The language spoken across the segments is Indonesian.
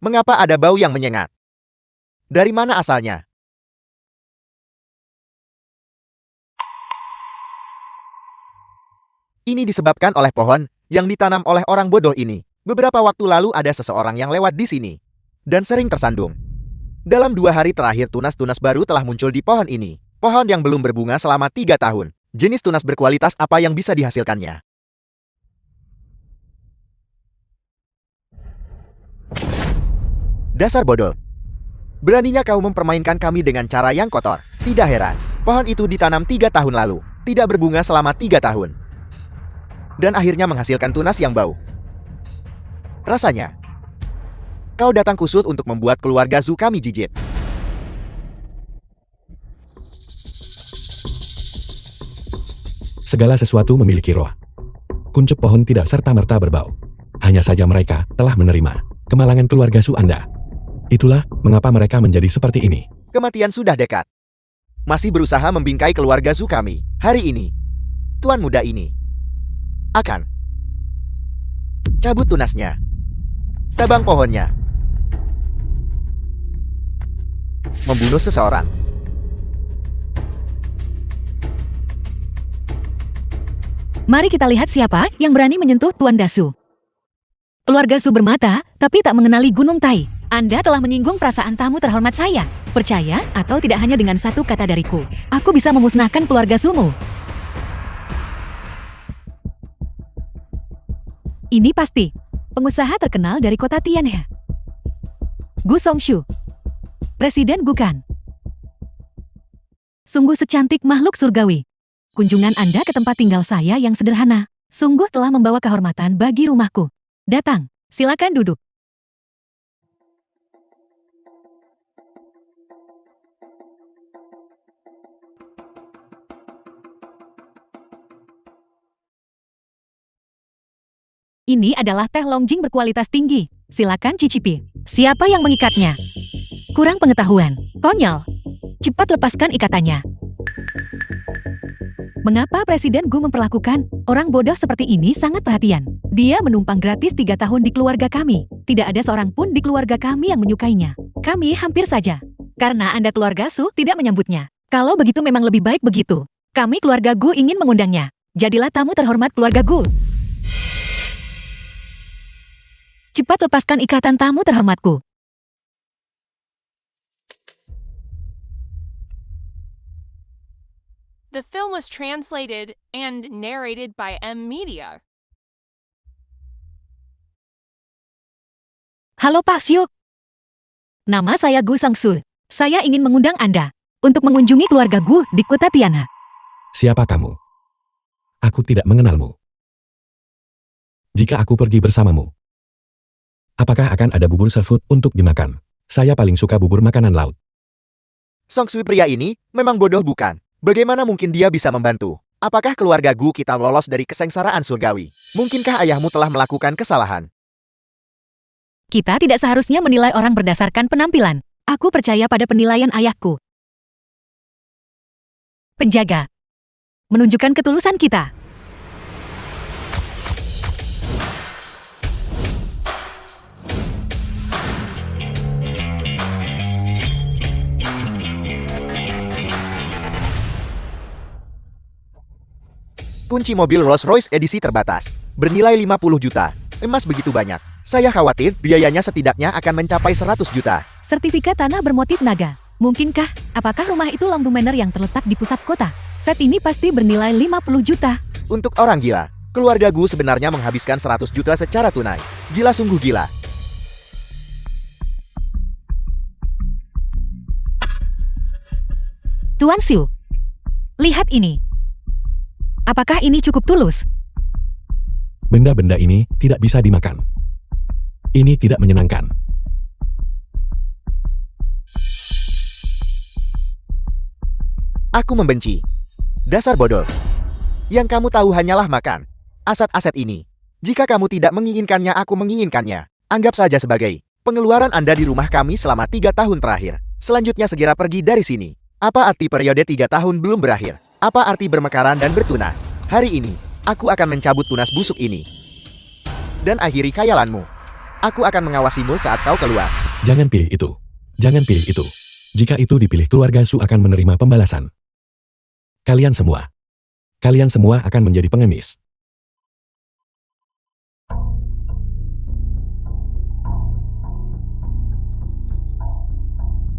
Mengapa ada bau yang menyengat? Dari mana asalnya? Ini disebabkan oleh pohon yang ditanam oleh orang bodoh ini. Beberapa waktu lalu ada seseorang yang lewat di sini dan sering tersandung. Dalam 2 hari terakhir tunas-tunas baru telah muncul di pohon ini. Pohon yang belum berbunga selama 3 tahun. Jenis tunas berkualitas apa yang bisa dihasilkannya? Dasar bodoh. Beraninya kau mempermainkan kami dengan cara yang kotor. Tidak heran. Pohon itu ditanam 3 tahun lalu. Tidak berbunga selama 3 tahun. Dan akhirnya menghasilkan tunas yang bau. Rasanya, kau datang khusus untuk membuat keluarga Zhu kami jijik. Segala sesuatu memiliki roh. Kuncup pohon tidak serta-merta berbau. Hanya saja mereka telah menerima kemalangan keluarga Zhu Anda. Itulah mengapa mereka menjadi seperti ini. Kematian sudah dekat. Masih berusaha membingkai keluarga Zhu kami. Hari ini, tuan muda ini akan cabut tunasnya, tebang pohonnya, membunuh seseorang. Mari kita lihat siapa yang berani menyentuh Tuan Dasu. Keluarga Su bermata, tapi tak mengenali Gunung Tai. Anda telah menyinggung perasaan tamu terhormat saya. Percaya atau tidak hanya dengan satu kata dariku, aku bisa memusnahkan keluarga Sumu. Ini pasti pengusaha terkenal dari kota Tianhe. Gu Songshu, Presiden Gukan. Sungguh secantik makhluk surgawi. Kunjungan Anda ke tempat tinggal saya yang sederhana, sungguh telah membawa kehormatan bagi rumahku. Datang, silakan duduk. Ini adalah teh Longjing berkualitas tinggi. Silakan cicipi. Siapa yang mengikatnya? Kurang pengetahuan. Konyol. Cepat lepaskan ikatannya. Mengapa Presiden Gu memperlakukan orang bodoh seperti ini sangat perhatian? Dia menumpang gratis 3 tahun di keluarga kami. Tidak ada seorang pun di keluarga kami yang menyukainya. Kami hampir saja. Karena Anda keluarga Su tidak menyambutnya. Kalau begitu memang lebih baik begitu. Kami keluarga Gu ingin mengundangnya. Jadilah tamu terhormat keluarga Gu. Cepat lepaskan ikatan tamu terhormatku. The film was translated and narrated by M Media. Halo Pak Xiu. Nama saya Gu Sangsu. Saya ingin mengundang Anda untuk mengunjungi keluarga Gu di kota Tianhe. Siapa kamu? Aku tidak mengenalmu. Jika aku pergi bersamamu, apakah akan ada bubur seafood untuk dimakan? Saya paling suka bubur makanan laut. Songsui pria ini memang bodoh bukan? Bagaimana mungkin dia bisa membantu? Apakah keluarga Gu kita lolos dari kesengsaraan surgawi? Mungkinkah ayahmu telah melakukan kesalahan? Kita tidak seharusnya menilai orang berdasarkan penampilan. Aku percaya pada penilaian ayahku. Penjaga. Menunjukkan ketulusan kita. Kunci mobil Rolls-Royce edisi terbatas. Bernilai 50 juta. Emas begitu banyak. Saya khawatir biayanya setidaknya akan mencapai 100 juta. Sertifikat tanah bermotif naga. Mungkinkah? Apakah rumah itu Longdu Manor yang terletak di pusat kota? Set ini pasti bernilai 50 juta. Untuk orang gila, keluarga Gu sebenarnya menghabiskan 100 juta secara tunai. Gila sungguh gila. Tuan Xiu, lihat ini. Apakah ini cukup tulus? Benda-benda ini tidak bisa dimakan. Ini tidak menyenangkan. Aku membenci. Dasar bodoh. Yang kamu tahu hanyalah makan. Aset-aset ini. Jika kamu tidak menginginkannya, aku menginginkannya. Anggap saja sebagai pengeluaran Anda di rumah kami selama 3 tahun terakhir. Selanjutnya segera pergi dari sini. Apa arti periode 3 tahun belum berakhir? Apa arti bermekaran dan bertunas? Hari ini, aku akan mencabut tunas busuk ini. Dan akhiri khayalanmu. Aku akan mengawasimu saat kau keluar. Jangan pilih itu. Jangan pilih itu. Jika itu dipilih, keluarga Su akan menerima pembalasan. Kalian semua akan menjadi pengemis.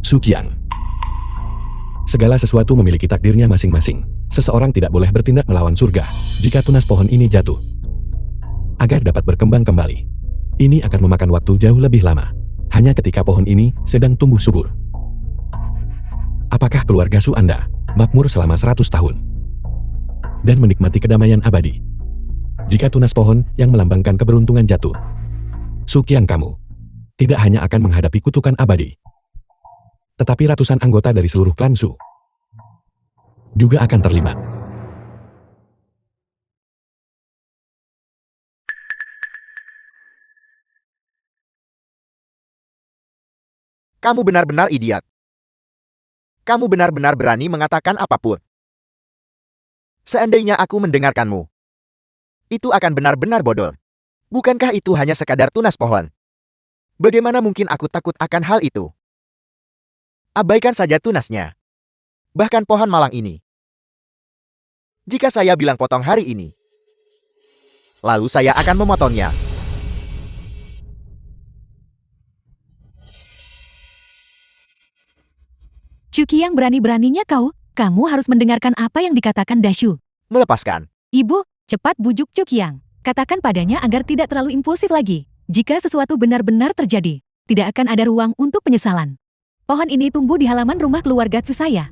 Su Qiang. Segala sesuatu memiliki takdirnya masing-masing. Seseorang tidak boleh bertindak melawan surga jika tunas pohon ini jatuh. Agar dapat berkembang kembali, ini akan memakan waktu jauh lebih lama. Hanya ketika pohon ini sedang tumbuh subur. Apakah keluarga Su Anda makmur selama 100 tahun dan menikmati kedamaian abadi? Jika tunas pohon yang melambangkan keberuntungan jatuh, Su Qiang, kamu tidak hanya akan menghadapi kutukan abadi, tetapi ratusan anggota dari seluruh klan Su juga akan terlibat. Kamu benar-benar idiot. Kamu benar-benar berani mengatakan apapun. Seandainya aku mendengarkanmu, itu akan benar-benar bodoh. Bukankah itu hanya sekadar tunas pohon? Bagaimana mungkin aku takut akan hal itu? Abaikan saja tunasnya. Bahkan pohon malang ini. Jika saya bilang potong hari ini, lalu saya akan memotongnya. Chu Qiang, berani-beraninya kamu harus mendengarkan apa yang dikatakan Dashu. Melepaskan. Ibu, cepat bujuk Chu Qiang. Katakan padanya agar tidak terlalu impulsif lagi. Jika sesuatu benar-benar terjadi, tidak akan ada ruang untuk penyesalan. Pohon ini tumbuh di halaman rumah keluarga Chu saya.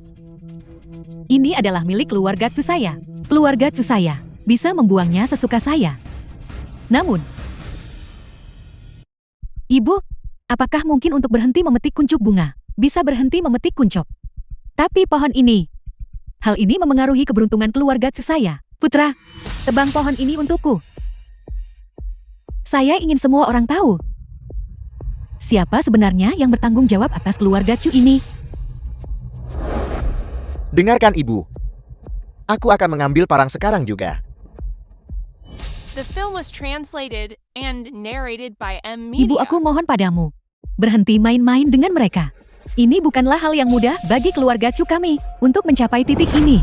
Ini adalah milik keluarga Chu saya. Keluarga Chu saya bisa membuangnya sesuka saya. Namun, Ibu, apakah mungkin untuk berhenti memetik kuncup bunga? Bisa berhenti memetik kuncup. Tapi pohon ini, hal ini memengaruhi keberuntungan keluarga Chu saya. Putra, tebang pohon ini untukku. Saya ingin semua orang tahu siapa sebenarnya yang bertanggung jawab atas keluarga Chu ini. Dengarkan ibu. Aku akan mengambil parang sekarang juga. The film was translated and narrated by M. Media. Ibu, aku mohon padamu, berhenti main-main dengan mereka. Ini bukanlah hal yang mudah bagi keluarga Chu kami untuk mencapai titik ini.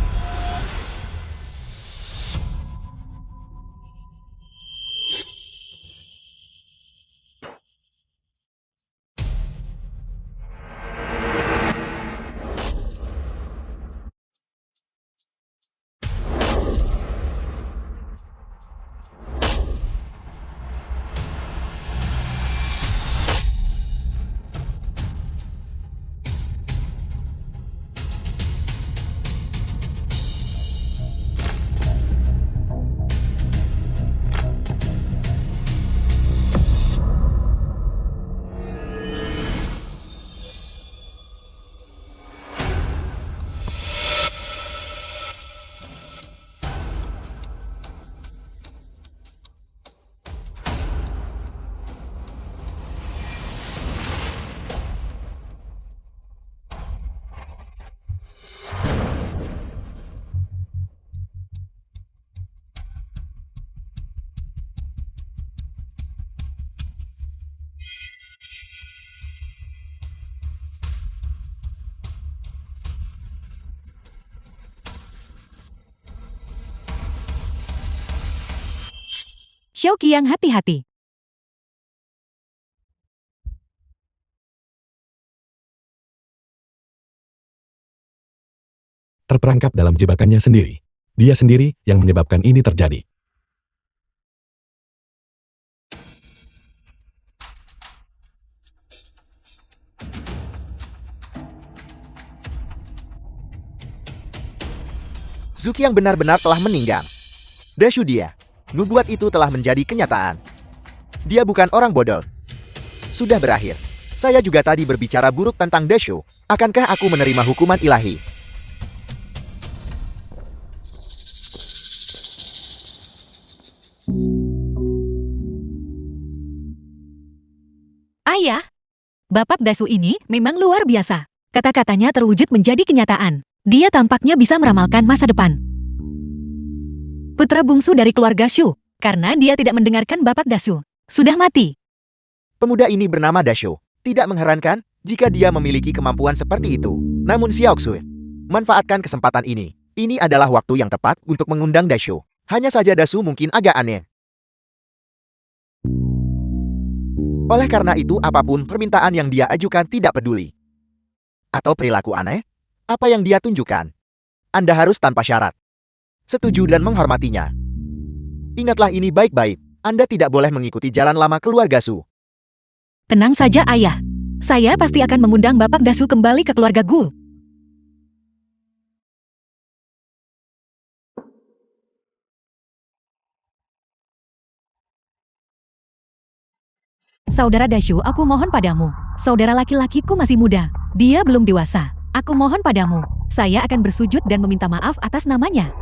Xiao Qiang, hati-hati. Terperangkap dalam jebakannya sendiri. Dia sendiri yang menyebabkan ini terjadi. Zuki yang benar-benar telah meninggal. Dashu, dia. Nubuat itu telah menjadi kenyataan. Dia bukan orang bodoh. Sudah berakhir. Saya juga tadi berbicara buruk tentang Dashu. Akankah aku menerima hukuman ilahi? Ayah, Bapak Dashu ini memang luar biasa. Kata-katanya terwujud menjadi kenyataan. Dia tampaknya bisa meramalkan masa depan. Putra bungsu dari keluarga Shu, karena dia tidak mendengarkan Bapak Dashu, sudah mati. Pemuda ini bernama Dashu. Tidak mengherankan jika dia memiliki kemampuan seperti itu. Namun Xiaoxue manfaatkan kesempatan ini. Ini adalah waktu yang tepat untuk mengundang Dashu. Hanya saja Dashu mungkin agak aneh. Oleh karena itu, apapun permintaan yang dia ajukan tidak peduli. Atau perilaku aneh? Apa yang dia tunjukkan? Anda harus tanpa syarat setuju dan menghormatinya. Ingatlah ini baik-baik. Anda tidak boleh mengikuti jalan lama keluarga Su. Tenang saja, Ayah. Saya pasti akan mengundang Bapak Dashu kembali ke keluarga Gu. Saudara Dashu, aku mohon padamu. Saudara laki-lakiku masih muda. Dia belum dewasa. Aku mohon padamu. Saya akan bersujud dan meminta maaf atas namanya.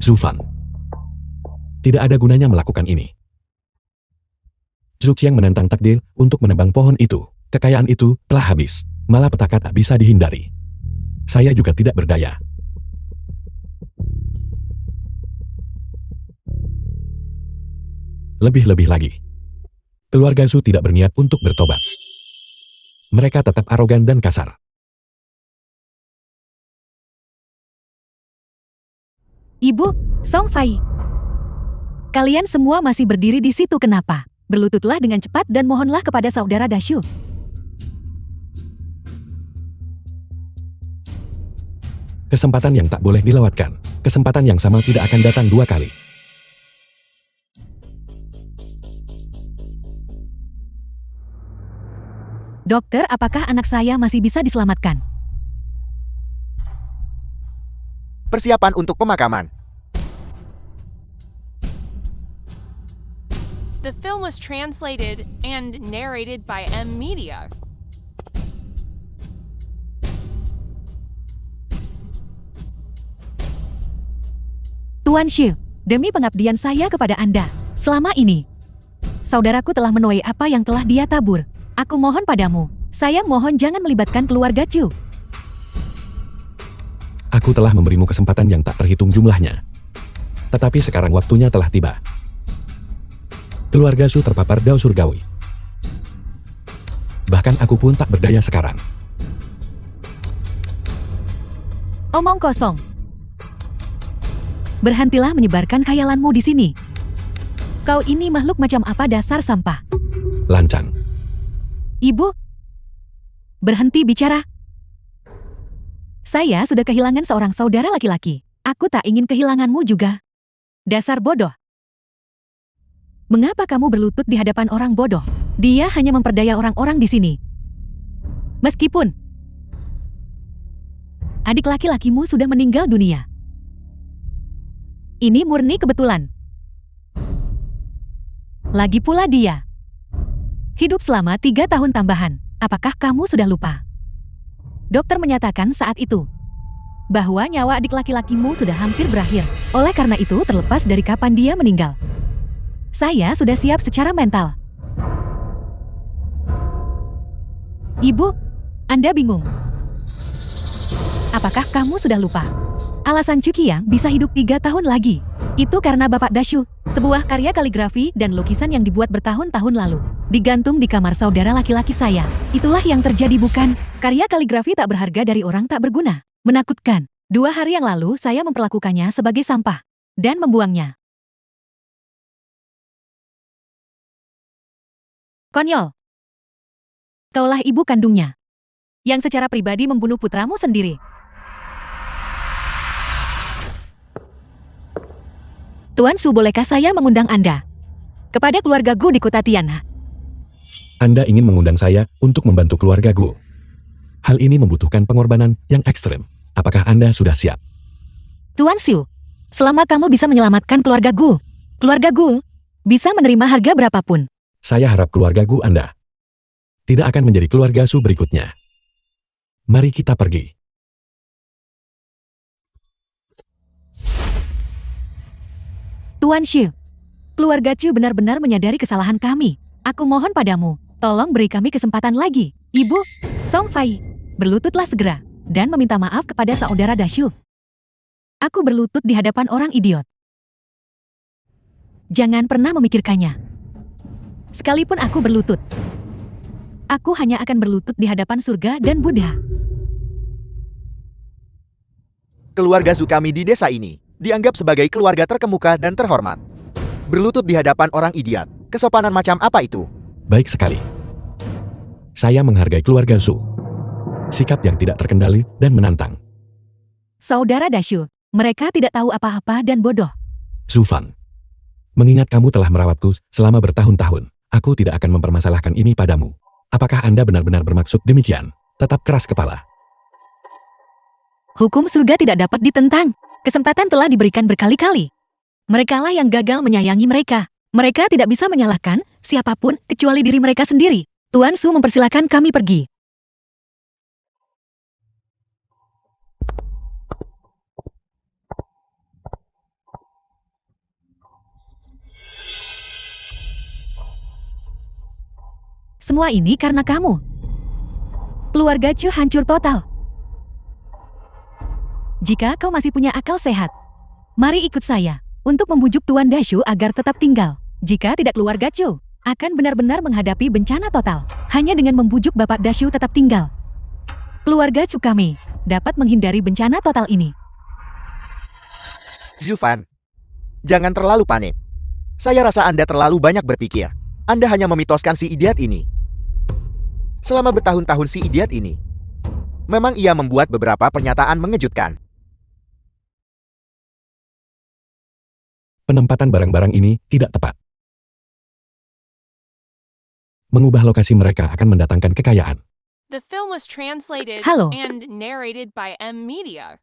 Zufan. Tidak ada gunanya melakukan ini. Zhu Qiang menentang takdir untuk menebang pohon itu. Kekayaan itu telah habis. Malah petaka tak bisa dihindari. Saya juga tidak berdaya. Lebih-lebih lagi, keluarga Zhu tidak berniat untuk bertobat. Mereka tetap arogan dan kasar. Ibu, Song Fai. Kalian semua masih berdiri di situ kenapa? Berlututlah dengan cepat dan mohonlah kepada saudara Dashu. Kesempatan yang tak boleh dilewatkan. Kesempatan yang sama tidak akan datang dua kali. Dokter, apakah anak saya masih bisa diselamatkan? Persiapan untuk pemakaman. The film was translated and narrated by M Media. Tuan Xu, demi pengabdian saya kepada Anda, selama ini, saudaraku telah menuai apa yang telah dia tabur. Aku mohon padamu, saya mohon jangan melibatkan keluarga Chu. Aku telah memberimu kesempatan yang tak terhitung jumlahnya. Tetapi sekarang waktunya telah tiba. Keluarga Su terpapar dao surgawi. Bahkan aku pun tak berdaya sekarang. Omong kosong. Berhentilah menyebarkan khayalanmu di sini. Kau ini makhluk macam apa, dasar sampah. Lancang. Ibu, berhenti bicara. Saya sudah kehilangan seorang saudara laki-laki. Aku tak ingin kehilanganmu juga. Dasar bodoh. Mengapa kamu berlutut di hadapan orang bodoh? Dia hanya memperdaya orang-orang di sini. Meskipun adik laki-lakimu sudah meninggal dunia. Ini murni kebetulan. Lagi pula dia hidup selama 3 tahun tambahan. Apakah kamu sudah lupa? Dokter menyatakan saat itu bahwa nyawa adik laki-lakimu sudah hampir berakhir. Oleh karena itu, terlepas dari kapan dia meninggal, saya sudah siap secara mental. Ibu, Anda bingung. Apakah kamu sudah lupa? Alasan Chu Qiang bisa hidup 3 tahun lagi. Itu karena Bapak Dashu, sebuah karya kaligrafi dan lukisan yang dibuat bertahun-tahun lalu, digantung di kamar saudara laki-laki saya. Itulah yang terjadi, bukan? Karya kaligrafi tak berharga dari orang tak berguna. Menakutkan. 2 hari yang lalu saya memperlakukannya sebagai sampah dan membuangnya. Konyol. Kaulah ibu kandungnya yang secara pribadi membunuh putramu sendiri. Tuan Su, bolehkah saya mengundang Anda kepada keluarga Gu di kota Tiana? Anda ingin mengundang saya untuk membantu keluarga Gu. Hal ini membutuhkan pengorbanan yang ekstrem. Apakah Anda sudah siap? Tuan Su, selama kamu bisa menyelamatkan keluarga Gu bisa menerima harga berapapun. Saya harap keluarga Gu Anda tidak akan menjadi keluarga Su berikutnya. Mari kita pergi. Tuan Xu, keluarga Chu benar-benar menyadari kesalahan kami. Aku mohon padamu, tolong beri kami kesempatan lagi. Ibu, Song Fai, Berlututlah segera, dan meminta maaf kepada saudara Dashu. Aku berlutut di hadapan orang idiot. Jangan pernah memikirkannya. Sekalipun aku berlutut, aku hanya akan berlutut di hadapan surga dan Buddha. Keluarga Sukami di desa ini dianggap sebagai keluarga terkemuka dan terhormat. Berlutut di hadapan orang idiot. Kesopanan macam apa itu? Baik sekali. Saya menghargai keluarga Su. Sikap yang tidak terkendali dan menantang. Saudara Dashu, mereka tidak tahu apa-apa dan bodoh. Zufan. Mengingat kamu telah merawatku selama bertahun-tahun, aku tidak akan mempermasalahkan ini padamu. Apakah Anda benar-benar bermaksud demikian? Tetap keras kepala. Hukum surga tidak dapat ditentang. Kesempatan telah diberikan berkali-kali. Merekalah yang gagal menyayangi mereka. Mereka tidak bisa menyalahkan siapapun kecuali diri mereka sendiri. Tuan Su mempersilahkan kami pergi. Semua ini karena kamu. Keluarga Chu hancur total. Jika kau masih punya akal sehat, mari ikut saya untuk membujuk Tuan Dashu agar tetap tinggal. Jika tidak, keluarga Chu akan benar-benar menghadapi bencana total. Hanya dengan membujuk Bapak Dashu tetap tinggal, keluarga Chu kami dapat menghindari bencana total ini. Zufan, jangan terlalu panik. Saya rasa Anda terlalu banyak berpikir. Anda hanya memitoskan si idiot ini. Selama bertahun-tahun si idiot ini, memang ia membuat beberapa pernyataan mengejutkan. Penempatan barang-barang ini tidak tepat. Mengubah lokasi mereka akan mendatangkan kekayaan. The film was translated Halo. and narrated by M Media.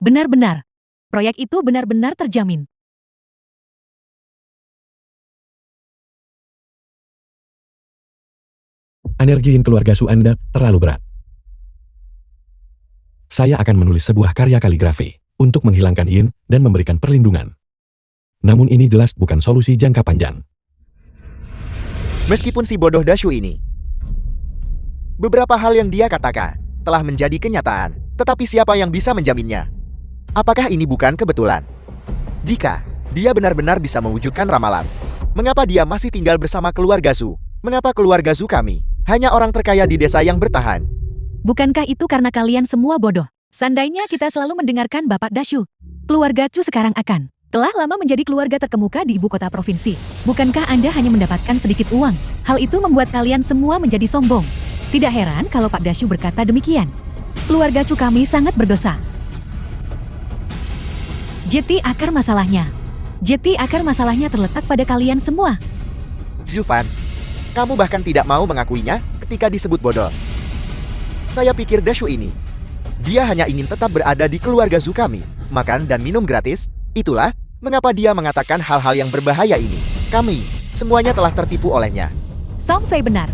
Benar-benar, proyek itu benar-benar terjamin. Energiin keluarga Su Anda terlalu berat. Saya akan menulis sebuah karya kaligrafi untuk menghilangkan Yin dan memberikan perlindungan. Namun ini jelas bukan solusi jangka panjang. Meskipun si bodoh Dashu ini, beberapa hal yang dia katakan telah menjadi kenyataan, tetapi siapa yang bisa menjaminnya? Apakah ini bukan kebetulan? Jika dia benar-benar bisa mewujudkan ramalan, mengapa dia masih tinggal bersama keluarga Su? Mengapa keluarga Su kami hanya orang terkaya di desa yang bertahan? Bukankah itu karena kalian semua bodoh? Seandainya kita selalu mendengarkan Bapak Dashu, keluarga Chu sekarang akan telah lama menjadi keluarga terkemuka di ibu kota provinsi. Bukankah Anda hanya mendapatkan sedikit uang? Hal itu membuat kalian semua menjadi sombong. Tidak heran kalau Pak Dashu berkata demikian. Keluarga Chu kami sangat berdosa. Jeti akar masalahnya. Jeti akar masalahnya terletak pada kalian semua. Zufan, kamu bahkan tidak mau mengakuinya ketika disebut bodoh. Saya pikir Dashu ini, dia hanya ingin tetap berada di keluarga Zu kami, makan dan minum gratis. Itulah mengapa dia mengatakan hal-hal yang berbahaya ini. Kami semuanya telah tertipu olehnya. Song Fei benar.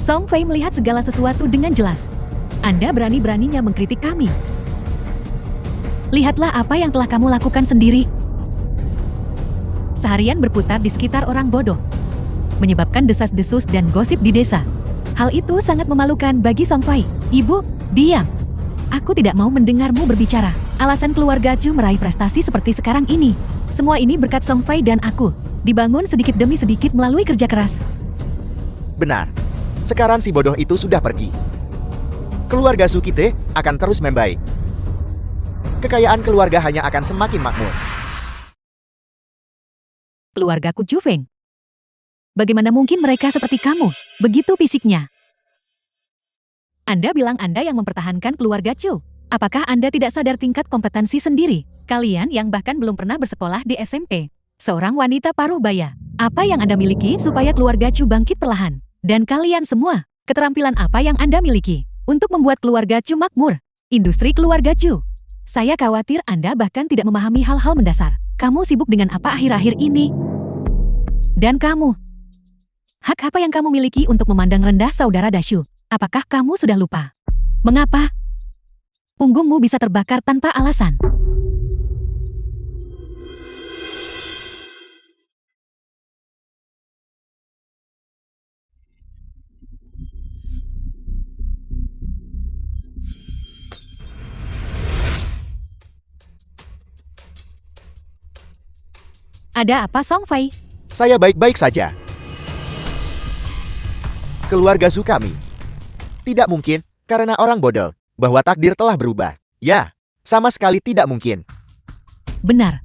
Song Fei melihat segala sesuatu dengan jelas. Anda berani-beraninya mengkritik kami. Lihatlah apa yang telah kamu lakukan sendiri. Seharian berputar di sekitar orang bodoh, menyebabkan desas-desus dan gosip di desa. Hal itu sangat memalukan bagi Song Fei. Ibu, diam. Aku tidak mau mendengarmu berbicara. Alasan keluarga Chu meraih prestasi seperti sekarang ini. Semua ini berkat Song Fei dan aku. Dibangun sedikit demi sedikit melalui kerja keras. Benar. Sekarang si bodoh itu sudah pergi. Keluarga Su kita akan terus membaik. Kekayaan keluarga hanya akan semakin makmur. Keluargaku Chu Feng. Bagaimana mungkin mereka seperti kamu? Begitu fisiknya. Anda bilang Anda yang mempertahankan keluarga Chu. Apakah Anda tidak sadar tingkat kompetensi sendiri? Kalian yang bahkan belum pernah bersekolah di SMP. Seorang wanita paruh baya. Apa yang Anda miliki supaya keluarga Chu bangkit perlahan? Dan kalian semua, keterampilan apa yang Anda miliki untuk membuat keluarga Chu makmur? Industri keluarga Chu. Saya khawatir Anda bahkan tidak memahami hal-hal mendasar. Kamu sibuk dengan apa akhir-akhir ini? Dan kamu, hak apa yang kamu miliki untuk memandang rendah saudara Dashu? Apakah kamu sudah lupa? Mengapa? Punggungmu bisa terbakar tanpa alasan. Ada apa Song Fei? Saya baik-baik saja. Keluarga Zhu kami. Tidak mungkin, karena orang bodoh, bahwa takdir telah berubah. Ya, sama sekali tidak mungkin. Benar.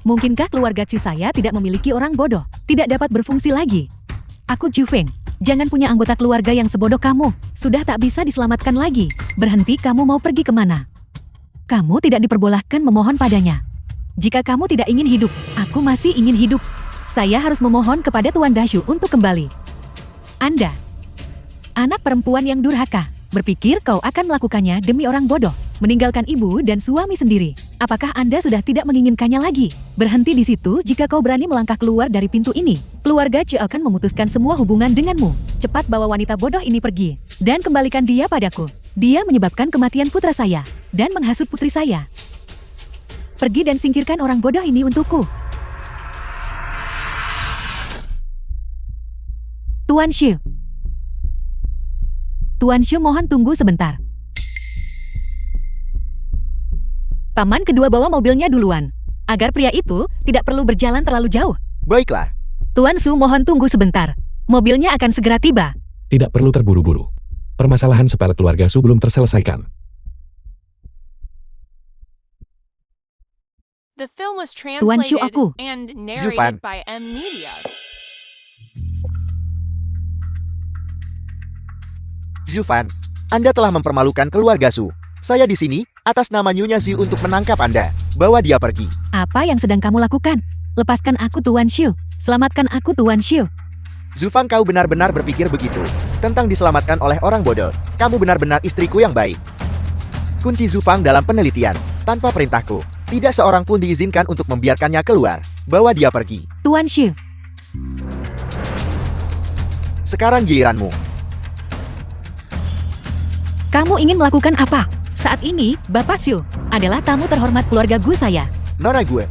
Mungkinkah keluarga Chu saya tidak memiliki orang bodoh, tidak dapat berfungsi lagi? Aku Zhu Feng. Jangan punya anggota keluarga yang sebodoh kamu. Sudah tak bisa diselamatkan lagi. Berhenti, kamu mau pergi kemana? Kamu tidak diperbolehkan memohon padanya. Jika kamu tidak ingin hidup, aku masih ingin hidup. Saya harus memohon kepada Tuan Dashu untuk kembali. Anda, anak perempuan yang durhaka, berpikir kau akan melakukannya demi orang bodoh, meninggalkan ibu dan suami sendiri. Apakah Anda sudah tidak menginginkannya lagi? Berhenti di situ jika kau berani melangkah keluar dari pintu ini. Keluarga Chu akan memutuskan semua hubungan denganmu. Cepat bawa wanita bodoh ini pergi, dan kembalikan dia padaku. Dia menyebabkan kematian putra saya, dan menghasut putri saya. Pergi dan singkirkan orang bodoh ini untukku. Tuan Shu. Tuan Shu, mohon tunggu sebentar. Paman kedua bawa mobilnya duluan, agar pria itu tidak perlu berjalan terlalu jauh. Baiklah. Tuan Shu, mohon tunggu sebentar. Mobilnya akan segera tiba. Tidak perlu terburu-buru. Permasalahan sepele keluarga Su belum terselesaikan. The film was Tuan Shu, translated aku. and Zufan. narrated by M Media. Zufan, Anda telah mempermalukan keluarga Zhu. Saya di sini, atas nama Nyonya Zhu untuk menangkap Anda. Bawa dia pergi. Apa yang sedang kamu lakukan? Lepaskan aku, Tuan Shu. Selamatkan aku, Tuan Shu. Zufan, kau benar-benar berpikir begitu. Tentang diselamatkan oleh orang bodoh. Kamu benar-benar istriku yang baik. Kunci Zufang dalam penelitian. Tanpa perintahku, tidak seorang pun diizinkan untuk membiarkannya keluar. Bawa dia pergi. Tuan Shu. Sekarang giliranmu. Kamu ingin melakukan apa? Saat ini, Bapak Shu adalah tamu terhormat keluarga Gu saya. Nona gue.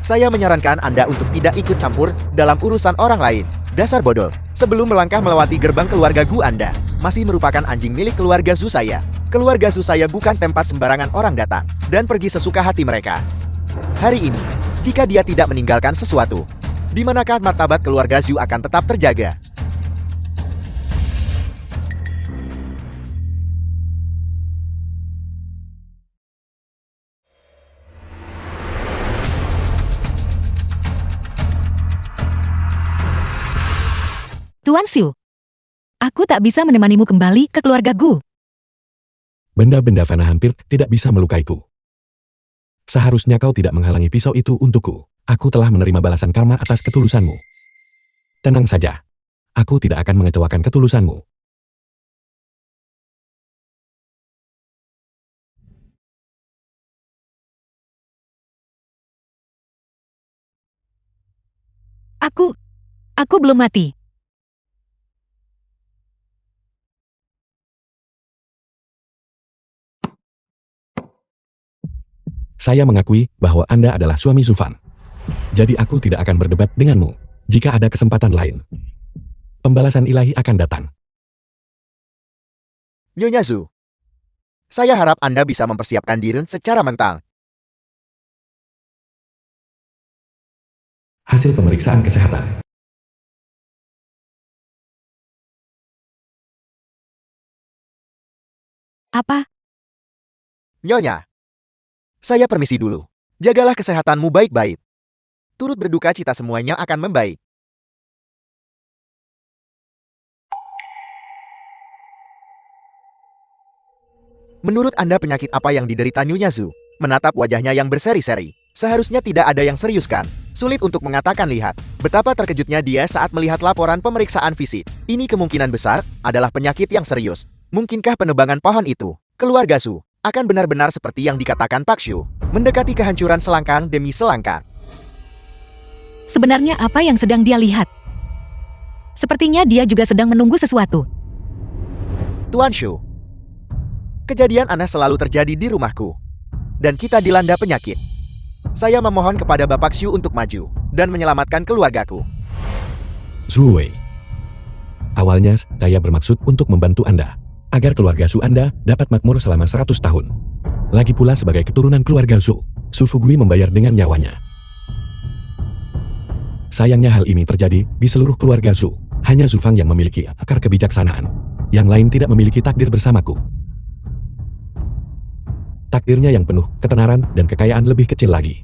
Saya menyarankan Anda untuk tidak ikut campur dalam urusan orang lain. Dasar bodoh. Sebelum melangkah melewati gerbang keluarga Gu, Anda masih merupakan anjing milik keluarga Zhu saya. Keluarga Zhu saya bukan tempat sembarangan orang datang dan pergi sesuka hati mereka. Hari ini, jika dia tidak meninggalkan sesuatu, di manakah martabat keluarga Zhu akan tetap terjaga? Tuan Shu, aku tak bisa menemanimu kembali ke keluarga Gu. Benda-benda fana hampir tidak bisa melukaiku. Seharusnya kau tidak menghalangi pisau itu untukku. Aku telah menerima balasan karma atas ketulusanmu. Tenang saja. Aku tidak akan mengecewakan ketulusanmu. Aku belum mati. Saya mengakui bahwa Anda adalah suami Zufan. Jadi aku tidak akan berdebat denganmu. Jika ada kesempatan lain, pembalasan ilahi akan datang. Nyonya Zhu, saya harap Anda bisa mempersiapkan diri secara mental. Hasil pemeriksaan kesehatan. Apa? Nyonya, saya permisi dulu. Jagalah kesehatanmu baik-baik. Turut berduka cita semuanya akan membaik. Menurut Anda penyakit apa yang diderita Nyonya Zhu? Menatap wajahnya yang berseri-seri. Seharusnya tidak ada yang serius kan? Sulit untuk mengatakan lihat. Betapa terkejutnya dia saat melihat laporan pemeriksaan fisik. Ini kemungkinan besar adalah penyakit yang serius. Mungkinkah penebangan pohon itu, keluarga Zhu, akan benar-benar seperti yang dikatakan Pak Shu, mendekati kehancuran selangkang demi selangkang? Sebenarnya apa yang sedang dia lihat? Sepertinya dia juga sedang menunggu sesuatu. Tuan Shu, kejadian aneh selalu terjadi di rumahku. Dan kita dilanda penyakit. Saya memohon kepada Bapak Shu untuk maju dan menyelamatkan keluargaku. Zhu Wei. Awalnya saya bermaksud untuk membantu Anda, agar keluarga Zhu Anda dapat makmur selama 100 tahun. Lagi pula sebagai keturunan keluarga Zhu, Su Fugui membayar dengan nyawanya. Sayangnya hal ini terjadi di seluruh keluarga Zhu. Hanya Zhu Fang yang memiliki akar kebijaksanaan. Yang lain tidak memiliki takdir bersamaku. Takdirnya yang penuh ketenaran dan kekayaan lebih kecil lagi.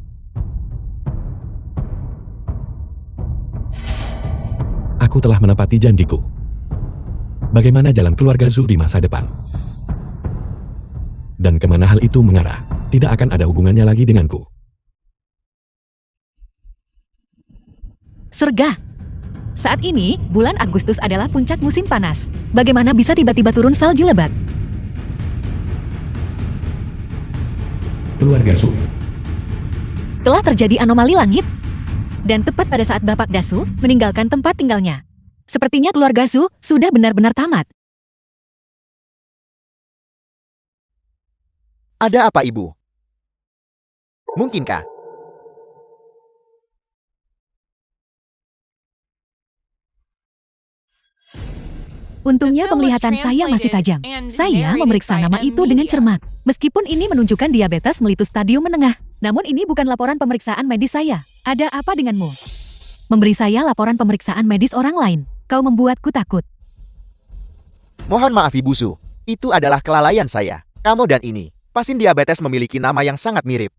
Aku telah menepati janjiku. Bagaimana jalan keluarga Zhu di masa depan? Dan kemana hal itu mengarah, tidak akan ada hubungannya lagi denganku. Surga. Saat ini, bulan Agustus adalah puncak musim panas. Bagaimana bisa tiba-tiba turun salju lebat? Keluarga Zhu. Telah terjadi anomali langit. Dan tepat pada saat Bapak Dasu meninggalkan tempat tinggalnya. Sepertinya keluarga Zhu sudah benar-benar tamat. Ada apa, Ibu? Mungkinkah? Untungnya penglihatan saya masih tajam. Saya memeriksa nama itu dengan cermat. Meskipun ini menunjukkan diabetes mellitus stadium menengah, namun ini bukan laporan pemeriksaan medis saya. Ada apa denganmu? Memberi saya laporan pemeriksaan medis orang lain. Kau membuatku takut. Mohon maaf, Ibu Zhu. Itu adalah kelalaian saya. Kamu dan ini, pasien diabetes memiliki nama yang sangat mirip.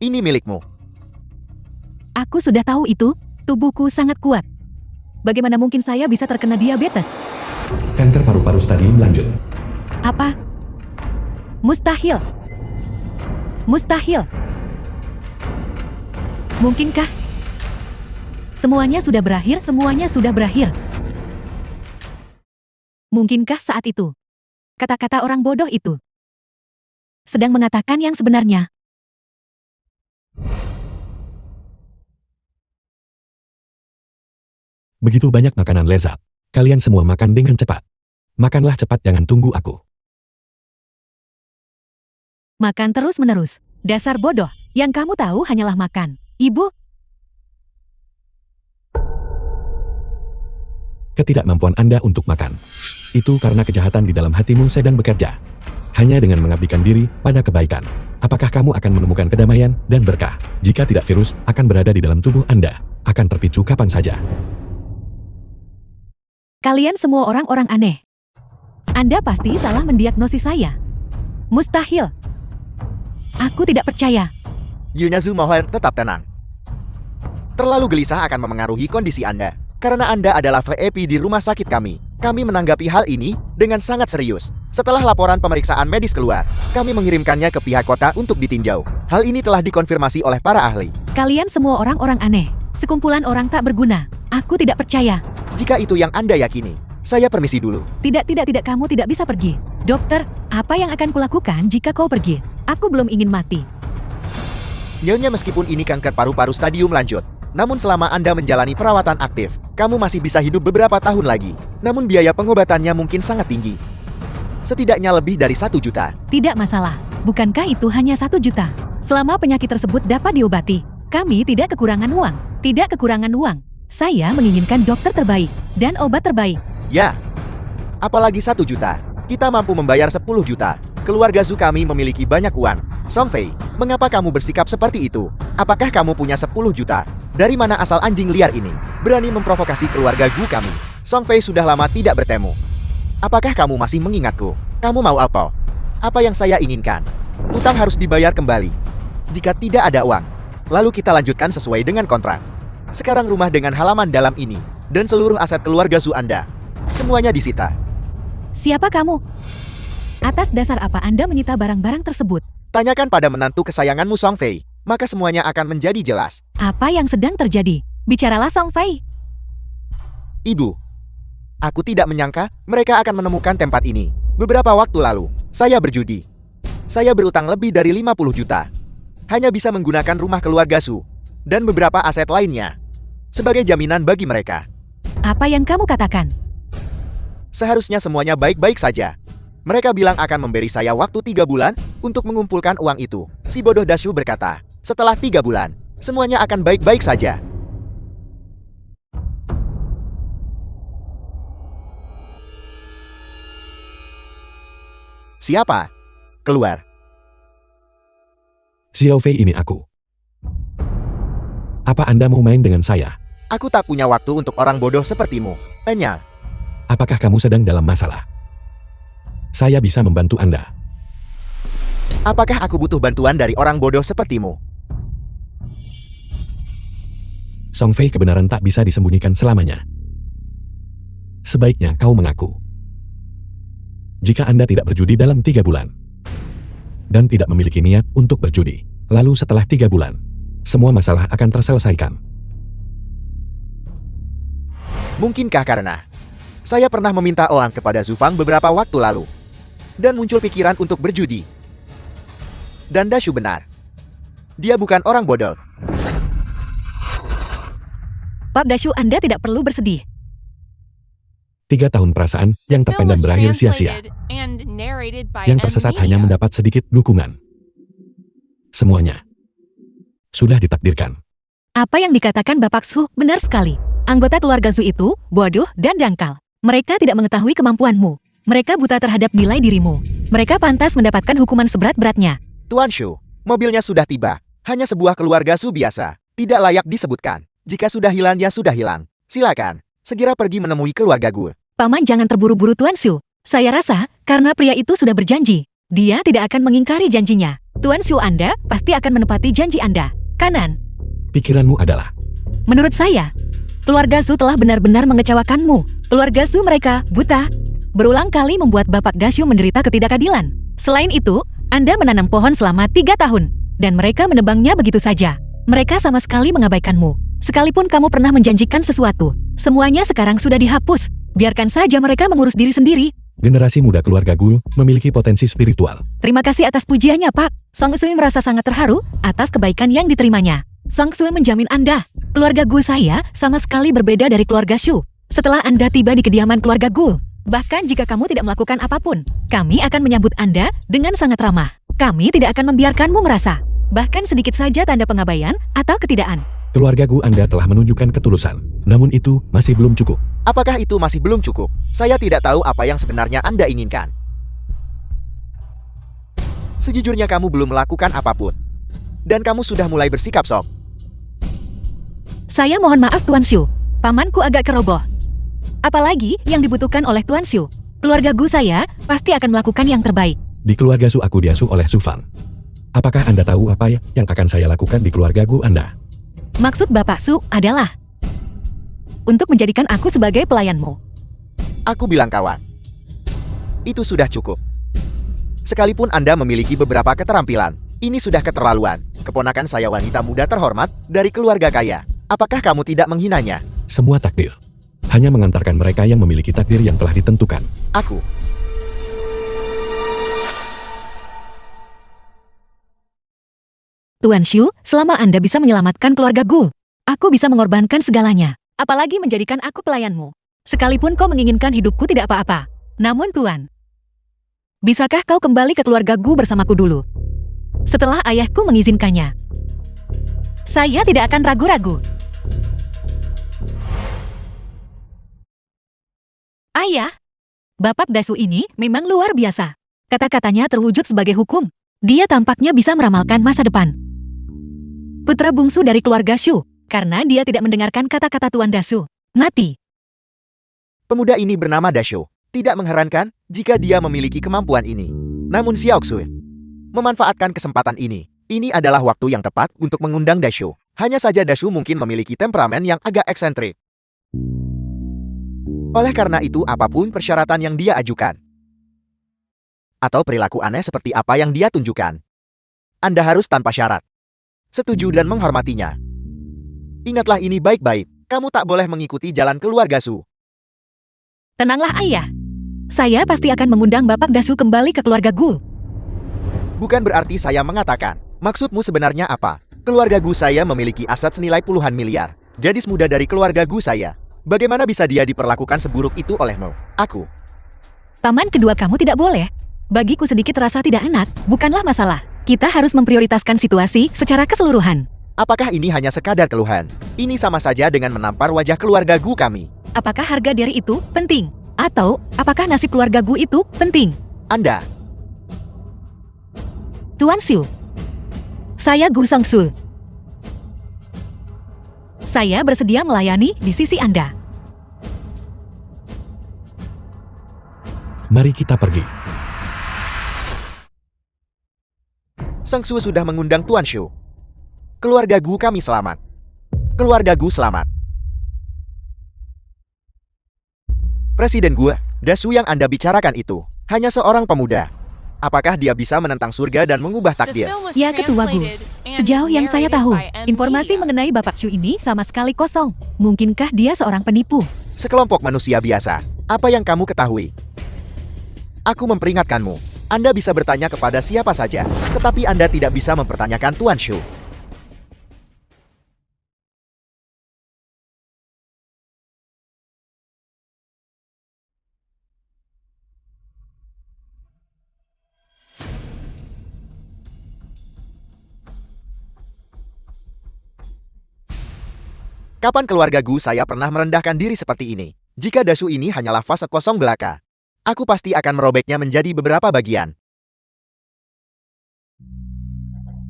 Ini milikmu. Aku sudah tahu itu. Tubuhku sangat kuat. Bagaimana mungkin saya bisa terkena diabetes? Kanker paru-paru stadium lanjut. Apa? Mustahil. Mustahil. Mungkinkah? Semuanya sudah berakhir, semuanya sudah berakhir. Mungkinkah saat itu? Kata-kata orang bodoh itu sedang mengatakan yang sebenarnya. Begitu banyak makanan lezat. Kalian semua makan dengan cepat. Makanlah cepat, jangan tunggu aku. Makan terus-menerus. Dasar bodoh. Yang kamu tahu hanyalah makan. Ibu, Ketidakmampuan Anda untuk makan. Itu karena kejahatan di dalam hatimu sedang bekerja. Hanya dengan mengabdikan diri pada kebaikan. Apakah kamu akan menemukan kedamaian dan berkah? Jika tidak, virus akan berada di dalam tubuh Anda. Akan terpicu kapan saja. kalian semua orang-orang aneh. Anda pasti salah mendiagnosis saya. Mustahil. Aku tidak percaya. Yunazu mohon tetap tenang. Terlalu gelisah akan memengaruhi kondisi Anda. Karena Anda adalah VIP di rumah sakit kami. Kami menanggapi hal ini dengan sangat serius. Setelah laporan pemeriksaan medis keluar, kami mengirimkannya ke pihak kota untuk ditinjau. Hal ini telah dikonfirmasi oleh para ahli. Kalian semua orang-orang aneh. Sekumpulan orang tak berguna. Aku tidak percaya. Jika itu yang Anda yakini, saya permisi dulu. Tidak, kamu tidak bisa pergi. Dokter, apa yang akan kulakukan jika kau pergi? Aku belum ingin mati. Nyonya, meskipun ini kanker paru-paru stadium lanjut, namun selama Anda menjalani perawatan aktif, kamu masih bisa hidup beberapa tahun lagi. Namun biaya pengobatannya mungkin sangat tinggi. Setidaknya lebih dari 1 juta. Tidak masalah. Bukankah itu hanya 1 juta? Selama penyakit tersebut dapat diobati, kami tidak kekurangan uang. Tidak kekurangan uang. Saya menginginkan dokter terbaik dan obat terbaik. Ya, apalagi 1 juta. Kita mampu membayar 10 juta. Keluarga Zhu kami memiliki banyak uang. Song Fei, mengapa kamu bersikap seperti itu? Apakah kamu punya 10 juta? Dari mana asal anjing liar ini? Berani memprovokasi keluarga Gu kami. Song Fei sudah lama tidak bertemu. Apakah kamu masih mengingatku? Kamu mau apa? Apa yang saya inginkan? Utang harus dibayar kembali. Jika tidak ada uang, lalu kita lanjutkan sesuai dengan kontrak. Sekarang rumah dengan halaman dalam ini, dan seluruh aset keluarga Zhu Anda, semuanya disita. Siapa kamu? Atas dasar apa Anda menyita barang-barang tersebut? Tanyakan pada menantu kesayanganmu Song Fei, maka semuanya akan menjadi jelas. Apa yang sedang terjadi? Bicaralah Song Fei. Ibu, aku tidak menyangka mereka akan menemukan tempat ini. Beberapa waktu lalu, saya berjudi. Saya berutang lebih dari 50 juta. Hanya bisa menggunakan rumah keluarga Zhu dan beberapa aset lainnya sebagai jaminan bagi mereka. Apa yang kamu katakan? Seharusnya semuanya baik-baik saja. Mereka bilang akan memberi saya waktu 3 bulan untuk mengumpulkan uang itu. Si bodoh Dashu berkata, setelah 3 bulan, semuanya akan baik-baik saja. Siapa? Keluar. Xiao Fei, ini aku. Apa Anda mau main dengan saya? Aku tak punya waktu untuk orang bodoh sepertimu. Enya, Apakah kamu sedang dalam masalah? Saya bisa membantu Anda. apakah aku butuh bantuan dari orang bodoh sepertimu? Song Fei, kebenaran tak bisa disembunyikan selamanya. Sebaiknya kau mengaku. Jika Anda tidak berjudi dalam 3 bulan, dan tidak memiliki niat untuk berjudi, lalu setelah 3 bulan, semua masalah akan terselesaikan. Mungkinkah karena saya pernah meminta uang kepada Zufang beberapa waktu lalu, dan muncul pikiran untuk berjudi. Dan Dashu benar. Dia bukan orang bodoh. Pak Dashu, Anda tidak perlu bersedih. 3 tahun perasaan yang The film terpendam was berakhir sia-sia. translated and narrated by Yang tersesat hanya M-Media. mendapat sedikit dukungan. Semuanya sudah ditakdirkan. Apa yang dikatakan Bapak Su benar sekali. Anggota keluarga Su itu bodoh dan dangkal. Mereka tidak mengetahui kemampuanmu. Mereka buta terhadap nilai dirimu. Mereka pantas mendapatkan hukuman seberat-beratnya. Tuan Shu, mobilnya sudah tiba. Hanya sebuah keluarga Su biasa. Tidak layak disebutkan. Jika sudah hilang ya sudah hilang. Silakan, segera pergi menemui keluarga gue. Paman, jangan terburu-buru Tuan Su. Saya rasa, karena pria itu sudah berjanji, dia tidak akan mengingkari janjinya. Tuan Su, Anda pasti akan menepati janji Anda. Kanan. Pikiranmu adalah, Menurut saya, keluarga Su telah benar-benar mengecewakanmu. Keluarga Su mereka buta. Berulang kali membuat Bapak Dashu menderita ketidakadilan. Selain itu, Anda menanam pohon selama 3 tahun. Dan mereka menebangnya begitu saja. Mereka sama sekali mengabaikanmu. Sekalipun kamu pernah menjanjikan sesuatu, semuanya sekarang sudah dihapus. Biarkan saja mereka mengurus diri sendiri. generasi muda keluarga Gu memiliki potensi spiritual. Terima kasih atas pujiannya, Pak. Song Sui merasa sangat terharu atas kebaikan yang diterimanya. Song Sui menjamin Anda, keluarga Gu saya sama sekali berbeda dari keluarga Shu. Setelah Anda tiba di kediaman keluarga Gu, bahkan jika kamu tidak melakukan apapun, kami akan menyambut Anda dengan sangat ramah. Kami tidak akan membiarkanmu merasa, bahkan sedikit saja tanda pengabaian atau ketidakan. Keluarga Gu Anda telah menunjukkan ketulusan, namun itu masih belum cukup. Apakah itu masih belum cukup? Saya tidak tahu apa yang sebenarnya Anda inginkan. Sejujurnya kamu belum melakukan apapun. Dan kamu sudah mulai bersikap sok. Saya mohon maaf Tuan Shu, pamanku agak keroboh. Apalagi yang dibutuhkan oleh Tuan Shu. Keluarga Gu saya pasti akan melakukan yang terbaik. Di keluarga Su aku diasuh oleh Sufang. Apakah Anda tahu apa yang akan saya lakukan di keluarga Gu Anda? Maksud Bapak Su adalah untuk menjadikan aku sebagai pelayanmu. Aku bilang kawan. Itu sudah cukup. Sekalipun Anda memiliki beberapa keterampilan, ini sudah keterlaluan. Keponakan saya wanita muda terhormat dari keluarga kaya. Apakah kamu tidak menghinanya? Semua takdir hanya mengantarkan mereka yang memiliki takdir yang telah ditentukan. Aku. Tuan Shu, selama Anda bisa menyelamatkan keluarga Gu, aku bisa mengorbankan segalanya. Apalagi menjadikan aku pelayanmu. Sekalipun kau menginginkan hidupku tidak apa-apa. Namun Tuan, bisakah kau kembali ke keluarga Gu bersamaku dulu? Setelah ayahku mengizinkannya. Saya tidak akan ragu-ragu. Ayah, Bapak Dasu ini memang luar biasa. Kata-katanya terwujud sebagai hukum. Dia tampaknya bisa meramalkan masa depan. Putra bungsu dari keluarga Shu, karena dia tidak mendengarkan kata-kata Tuan Dasu. Mati. Pemuda ini bernama Dashu. Tidak mengherankan jika dia memiliki kemampuan ini. Namun Xiaoxue memanfaatkan kesempatan ini. Ini adalah waktu yang tepat untuk mengundang Dashu. Hanya saja Dashu mungkin memiliki temperamen yang agak eksentrik. Oleh karena itu apapun persyaratan yang dia ajukan, atau perilaku aneh seperti apa yang dia tunjukkan, Anda harus tanpa syarat setuju dan menghormatinya. Ingatlah ini baik-baik, kamu tak boleh mengikuti jalan keluarga Su. Tenanglah ayah. Saya pasti akan mengundang Bapak Dasu kembali ke keluarga Gu. Bukan berarti saya mengatakan, maksudmu sebenarnya apa? Keluarga Gu saya memiliki aset senilai puluhan miliar. Gadis muda dari keluarga Gu saya. Bagaimana bisa dia diperlakukan seburuk itu olehmu? Aku. Paman kedua kamu tidak boleh. Bagiku sedikit rasa tidak enak, bukanlah masalah. Kita harus memprioritaskan situasi secara keseluruhan. Apakah ini hanya sekadar keluhan? Ini sama saja dengan menampar wajah keluarga Gu kami. Apakah harga diri itu penting? Atau apakah nasib keluarga Gu itu penting? Anda. Tuan Shu. Saya Gu Song Su. Saya bersedia melayani di sisi Anda. Mari kita pergi. Song Su sudah mengundang Tuan Shu. Keluarga Gu kami selamat. Keluarga Gu selamat. Presiden Gu, Dasu yang Anda bicarakan itu hanya seorang pemuda. Apakah dia bisa menentang surga dan mengubah The takdir? film was Ya, Ketua Gu. translated and Sejauh yang saya narrated tahu, by M. informasi Media. mengenai Bapak Chu ini sama sekali kosong. Mungkinkah dia seorang penipu? Sekelompok manusia biasa. Apa yang kamu ketahui? Aku memperingatkanmu. Anda bisa bertanya kepada siapa saja, tetapi Anda tidak bisa mempertanyakan Tuan Shu. Kapan keluarga Gu saya pernah merendahkan diri seperti ini? Jika Dasu ini hanyalah fase kosong belaka, aku pasti akan merobeknya menjadi beberapa bagian.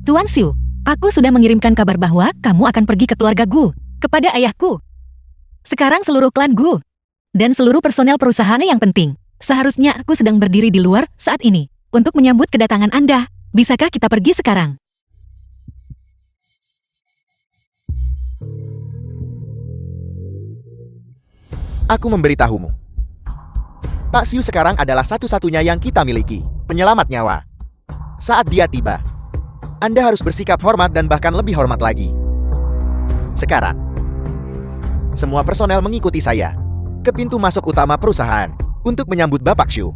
Tuan Shu, aku sudah mengirimkan kabar bahwa kamu akan pergi ke keluarga Gu, kepada ayahku. Sekarang seluruh klan Gu, dan seluruh personel perusahaan yang penting. Seharusnya aku sedang berdiri di luar saat ini, untuk menyambut kedatangan Anda. Bisakah kita pergi sekarang? Aku memberitahumu. Pak Xiu sekarang adalah satu-satunya yang kita miliki, penyelamat nyawa. Saat dia tiba, Anda harus bersikap hormat dan bahkan lebih hormat lagi. Sekarang, semua personel mengikuti saya ke pintu masuk utama perusahaan untuk menyambut Bapak Xiu.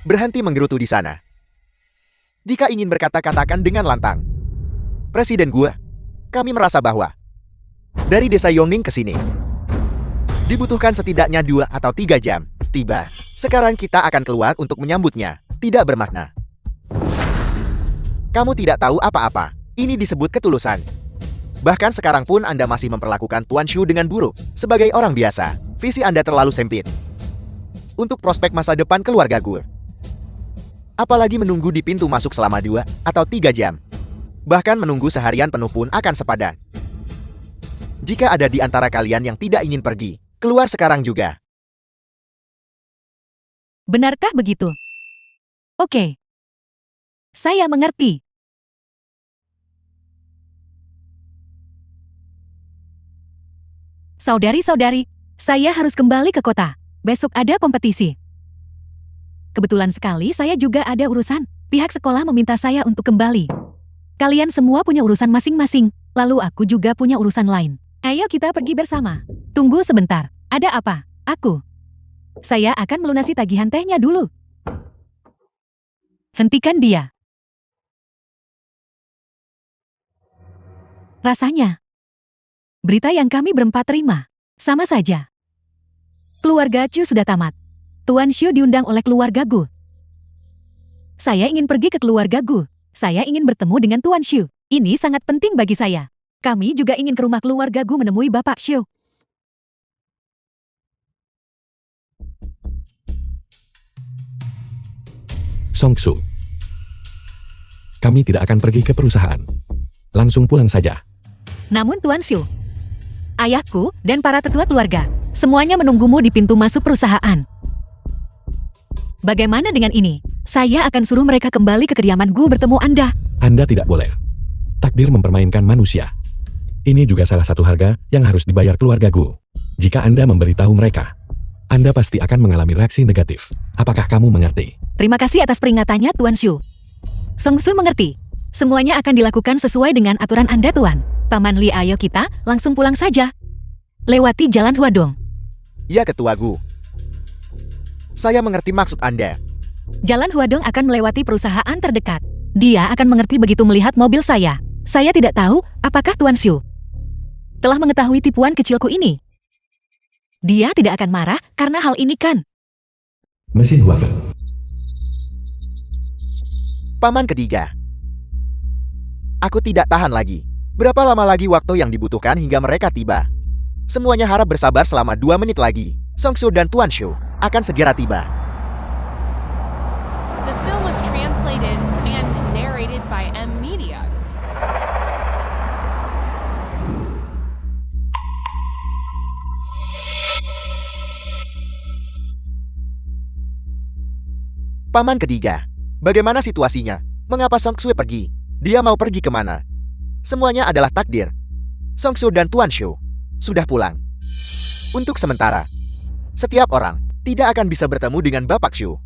Berhenti menggerutu di sana. Jika ingin berkata, katakan dengan lantang. Presiden Gue, kami merasa bahwa dari desa Yongning ke sini dibutuhkan setidaknya 2 atau 3 jam. Tiba. Sekarang kita akan keluar untuk menyambutnya. Tidak bermakna. Kamu tidak tahu apa-apa. Ini disebut ketulusan. Bahkan sekarang pun Anda masih memperlakukan Tuan Shu dengan buruk. Sebagai orang biasa, visi Anda terlalu sempit untuk prospek masa depan keluarga Gue. Apalagi menunggu di pintu masuk selama 2 atau 3 jam. Bahkan menunggu seharian penuh pun akan sepadan. Jika ada di antara kalian yang tidak ingin pergi, keluar sekarang juga. Benarkah begitu? Oke. Saya mengerti. Saudari-saudari, saya harus kembali ke kota. Besok ada kompetisi. Kebetulan sekali saya juga ada urusan. Pihak sekolah meminta saya untuk kembali. Kalian semua punya urusan masing-masing, lalu aku juga punya urusan lain. Ayo kita pergi bersama. Tunggu sebentar, ada apa? Saya akan melunasi tagihan tehnya dulu. Hentikan dia. Rasanya, berita yang kami berempat terima, sama saja. Keluarga Chu sudah tamat. Tuan Shu diundang oleh keluarga Gu. Saya ingin pergi ke keluarga Gu. Saya ingin bertemu dengan Tuan Shu. Ini sangat penting bagi saya. Kami juga ingin ke rumah keluarga Gu menemui Bapak Shu. Song Su. Kami tidak akan pergi ke perusahaan. Langsung pulang saja. Namun Tuan Shu, ayahku dan para tetua keluarga, semuanya menunggumu di pintu masuk perusahaan. Bagaimana dengan ini? Saya akan suruh mereka kembali ke kediaman Gu bertemu Anda. Anda tidak boleh. Takdir mempermainkan manusia. Ini juga salah satu harga yang harus dibayar keluarga Gu. Jika Anda memberitahu mereka, Anda pasti akan mengalami reaksi negatif. Apakah kamu mengerti? Terima kasih atas peringatannya Tuan Shu. Song Su mengerti. Semuanya akan dilakukan sesuai dengan aturan Anda Tuan. Paman Li, ayo kita langsung pulang saja. Lewati jalan Huadong. Ya, Ketua Gu. Saya mengerti maksud Anda. Jalan Huadong akan melewati perusahaan terdekat. Dia akan mengerti begitu melihat mobil saya. Saya tidak tahu apakah Tuan Shu telah mengetahui tipuan kecilku ini. Dia tidak akan marah karena hal ini kan? Mesin wafer. Paman ketiga. Aku tidak tahan lagi. Berapa lama lagi waktu yang dibutuhkan hingga mereka tiba? Semuanya harap bersabar selama 2 menit lagi. Song Su dan Tuan Shu akan segera tiba. The film was translated and narrated Paman ketiga, bagaimana situasinya? Mengapa Song Shui pergi? Dia mau pergi kemana? Semuanya adalah takdir. Song Shui dan Tuan Shu sudah pulang. Untuk sementara, setiap orang tidak akan bisa bertemu dengan Bapak Shu.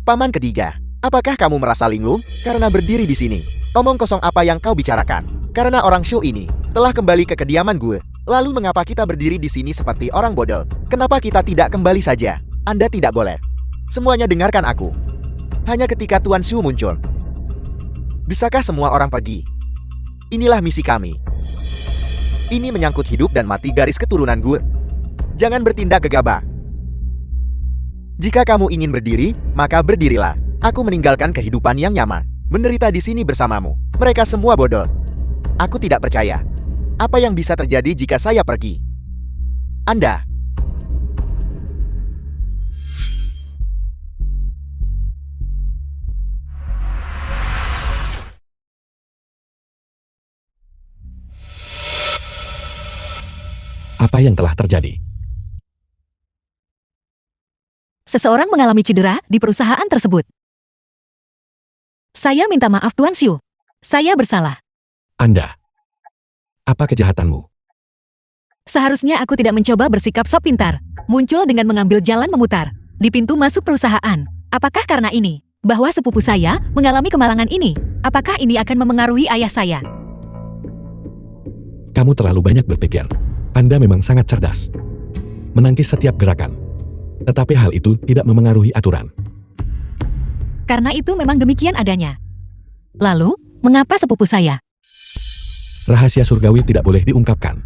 Paman ketiga, apakah kamu merasa linglung karena berdiri di sini? Omong kosong apa yang kau bicarakan? Karena orang Shu ini telah kembali ke kediaman gue. Lalu mengapa kita berdiri di sini seperti orang bodoh? Kenapa kita tidak kembali saja? Anda tidak boleh. Semuanya dengarkan aku. Hanya ketika Tuan Shu muncul. Bisakah semua orang pergi? Inilah misi kami. Ini menyangkut hidup dan mati garis keturunan gue. Jangan bertindak gegabah. Jika kamu ingin berdiri, maka berdirilah. Aku meninggalkan kehidupan yang nyaman, menderita di sini bersamamu. Mereka semua bodoh. Aku tidak percaya. Apa yang bisa terjadi jika saya pergi? Anda. Apa yang telah terjadi? Seseorang mengalami cedera di perusahaan tersebut. Saya minta maaf Tuan Shu. Saya bersalah. Anda. Apa kejahatanmu? Seharusnya aku tidak mencoba bersikap sok pintar. Muncul dengan mengambil jalan memutar di pintu masuk perusahaan. Apakah karena ini, bahwa sepupu saya mengalami kemalangan ini? Apakah ini akan memengaruhi ayah saya? Kamu terlalu banyak berpikir. Anda memang sangat cerdas. Menangkis setiap gerakan. Tetapi hal itu tidak memengaruhi aturan. Karena itu memang demikian adanya. Lalu, mengapa sepupu saya? Rahasia surgawi tidak boleh diungkapkan.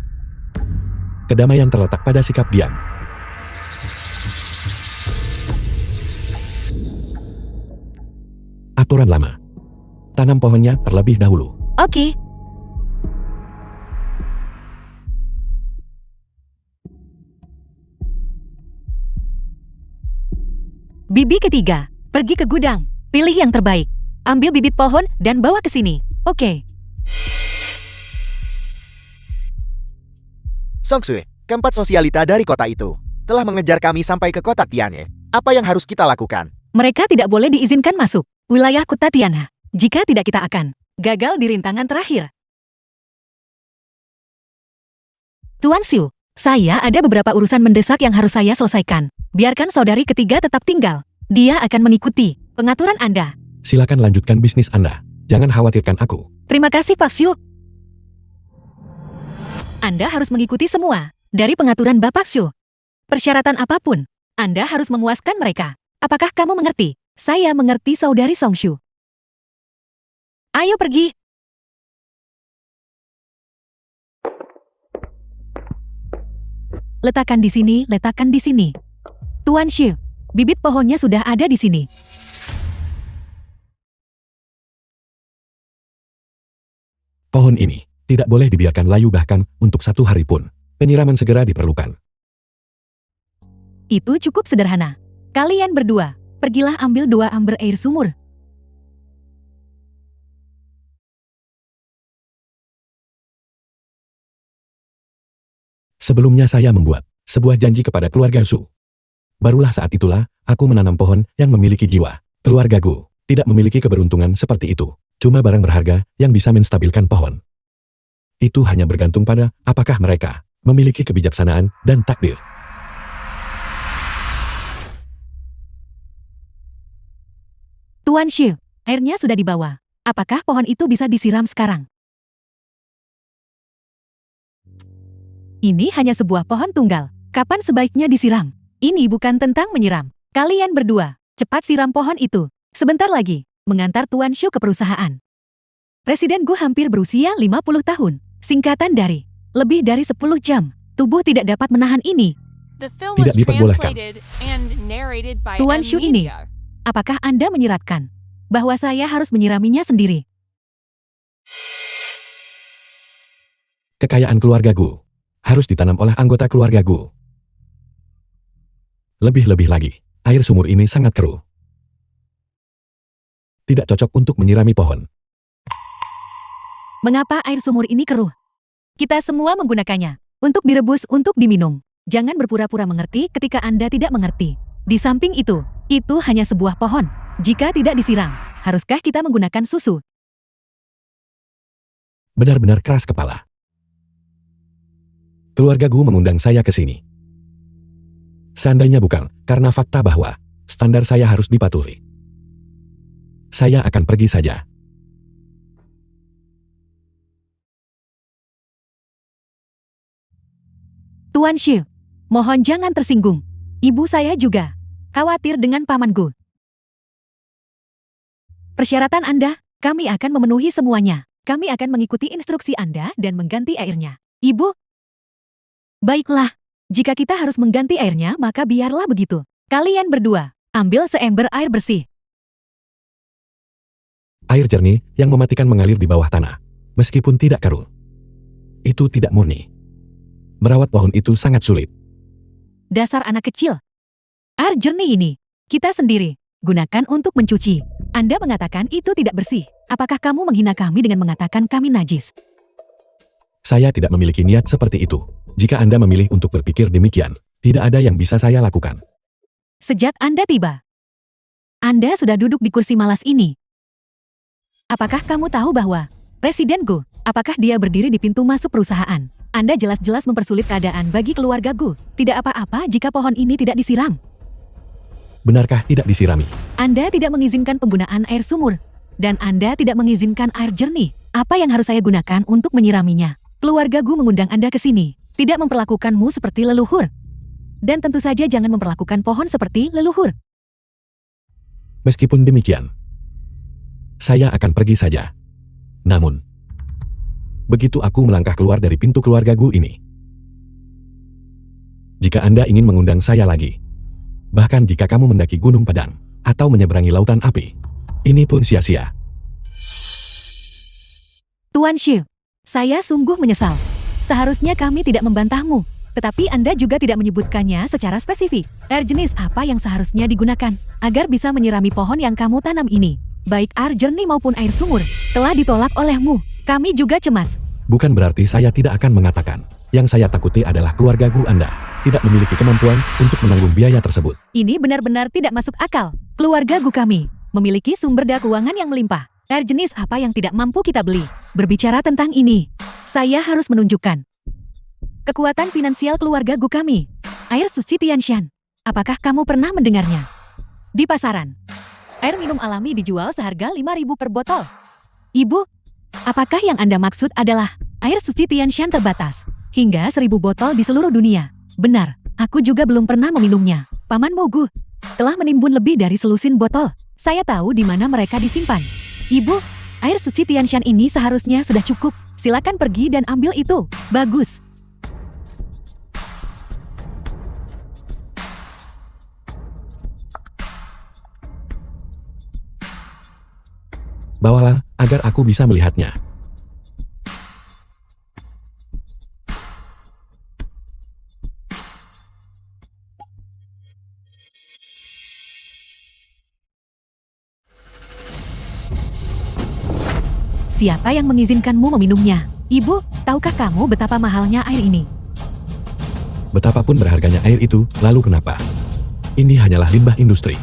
Kedamaian terletak pada sikap diam. Aturan lama. Tanam pohonnya terlebih dahulu. Oke. Bibi ketiga, pergi ke gudang, pilih yang terbaik. Ambil bibit pohon dan bawa ke sini. Oke. Song Shui, keempat sosialita dari kota itu, telah mengejar kami sampai ke kota Tianye. Apa yang harus kita lakukan? Mereka tidak boleh diizinkan masuk wilayah kota Tiana. Jika tidak kita akan gagal di rintangan terakhir. Tuan Shu, saya ada beberapa urusan mendesak yang harus saya selesaikan. Biarkan saudari ketiga tetap tinggal. Dia akan mengikuti pengaturan Anda. Silakan lanjutkan bisnis Anda. Jangan khawatirkan aku. Terima kasih Pak Shu. Anda harus mengikuti semua dari pengaturan Bapak Shu. Persyaratan apapun, Anda harus memuaskan mereka. Apakah kamu mengerti? Saya mengerti saudari Song Shu. Ayo pergi. Letakkan di sini, letakkan di sini. Tuan Shu, bibit pohonnya sudah ada di sini. Pohon ini tidak boleh dibiarkan layu bahkan untuk 1 hari pun. Penyiraman segera diperlukan. Itu cukup sederhana. Kalian berdua, pergilah ambil 2 ember air sumur. Sebelumnya saya membuat sebuah janji kepada keluarga Su. Barulah saat itulah aku menanam pohon yang memiliki jiwa. Keluargaku tidak memiliki keberuntungan seperti itu. Cuma barang berharga yang bisa menstabilkan pohon. Itu hanya bergantung pada apakah mereka memiliki kebijaksanaan dan takdir. Tuan Shu, airnya sudah dibawa. Apakah pohon itu bisa disiram sekarang? Ini hanya sebuah pohon tunggal. Kapan sebaiknya disiram? Ini bukan tentang menyiram. Kalian berdua, cepat siram pohon itu. Sebentar lagi, mengantar Tuan Shu ke perusahaan. Presiden Gu hampir berusia 50 tahun. Singkatan dari lebih dari 10 jam. Tubuh tidak dapat menahan ini. The film Tidak was diperbolehkan. translated and narrated by Tuan M Shu ini. Media. Apakah Anda menyiratkan bahwa saya harus menyiraminya sendiri? Kekayaan keluargaku harus ditanam oleh anggota keluargaku. Lebih-lebih lagi, air sumur ini sangat keruh. Tidak cocok untuk menyirami pohon. Mengapa air sumur ini keruh? Kita semua menggunakannya untuk direbus untuk diminum. Jangan berpura-pura mengerti ketika Anda tidak mengerti. Di samping itu hanya sebuah pohon. Jika tidak disiram, haruskah kita menggunakan susu? Benar-benar keras kepala. Keluarga Gu mengundang saya ke sini. Seandainya bukan karena fakta bahwa standar saya harus dipatuhi, saya akan pergi saja. Tuan Xu, mohon jangan tersinggung. Ibu saya juga khawatir dengan Paman Gu. Persyaratan Anda, kami akan memenuhi semuanya. Kami akan mengikuti instruksi Anda dan mengganti airnya. Ibu? Baiklah, jika kita harus mengganti airnya maka biarlah begitu. Kalian berdua, ambil seember air bersih. Air jernih yang mematikan mengalir di bawah tanah. Meskipun tidak keruh, itu tidak murni. Merawat pohon itu sangat sulit. Dasar anak kecil. Air jernih ini, kita sendiri gunakan untuk mencuci. Anda mengatakan itu tidak bersih. Apakah kamu menghina kami dengan mengatakan kami najis? Saya tidak memiliki niat seperti itu. Jika Anda memilih untuk berpikir demikian, tidak ada yang bisa saya lakukan. Sejak Anda tiba, Anda sudah duduk di kursi malas ini. Apakah kamu tahu bahwa Presiden Gu, apakah dia berdiri di pintu masuk perusahaan? Anda jelas-jelas mempersulit keadaan bagi keluarga Gu. Tidak apa-apa jika pohon ini tidak disiram. Benarkah tidak disirami? Anda tidak mengizinkan penggunaan air sumur. Dan Anda tidak mengizinkan air jernih. Apa yang harus saya gunakan untuk menyiraminya? Keluarga Gu mengundang Anda ke sini. Tidak memperlakukanmu seperti leluhur. Dan tentu saja jangan memperlakukan pohon seperti leluhur. Meskipun demikian, saya akan pergi saja. Namun, begitu aku melangkah keluar dari pintu keluarga Gu ini, jika Anda ingin mengundang saya lagi, bahkan jika kamu mendaki Gunung Padang atau menyeberangi lautan api, ini pun sia-sia. Tuan Xu, saya sungguh menyesal. Seharusnya kami tidak membantahmu, tetapi Anda juga tidak menyebutkannya secara spesifik. Air jenis apa yang seharusnya digunakan agar bisa menyirami pohon yang kamu tanam ini? Baik air jernih maupun air sumur, telah ditolak olehmu. Kami juga cemas. Bukan berarti saya tidak akan mengatakan. Yang saya takuti adalah keluarga Gu Anda tidak memiliki kemampuan untuk menanggung biaya tersebut. Ini benar-benar tidak masuk akal. Keluarga Gu kami memiliki sumber daya keuangan yang melimpah. Air jenis apa yang tidak mampu kita beli? Berbicara tentang ini, saya harus menunjukkan kekuatan finansial keluarga Gu kami. Air suci Tianshan. Apakah kamu pernah mendengarnya? Di pasaran, air minum alami dijual seharga 5.000 per botol. Ibu, apakah yang Anda maksud adalah air suci Tianshan terbatas hingga 1.000 botol di seluruh dunia? Benar, aku juga belum pernah meminumnya. Paman Mogu telah menimbun lebih dari selusin botol. Saya tahu di mana mereka disimpan. Ibu, air suci Tianshan ini seharusnya sudah cukup. Silakan pergi dan ambil itu. Bagus. Bawalah agar aku bisa melihatnya. Siapa yang mengizinkanmu meminumnya? Ibu, tahukah kamu betapa mahalnya air ini? Betapapun berharganya air itu, lalu kenapa? Ini hanyalah limbah industri.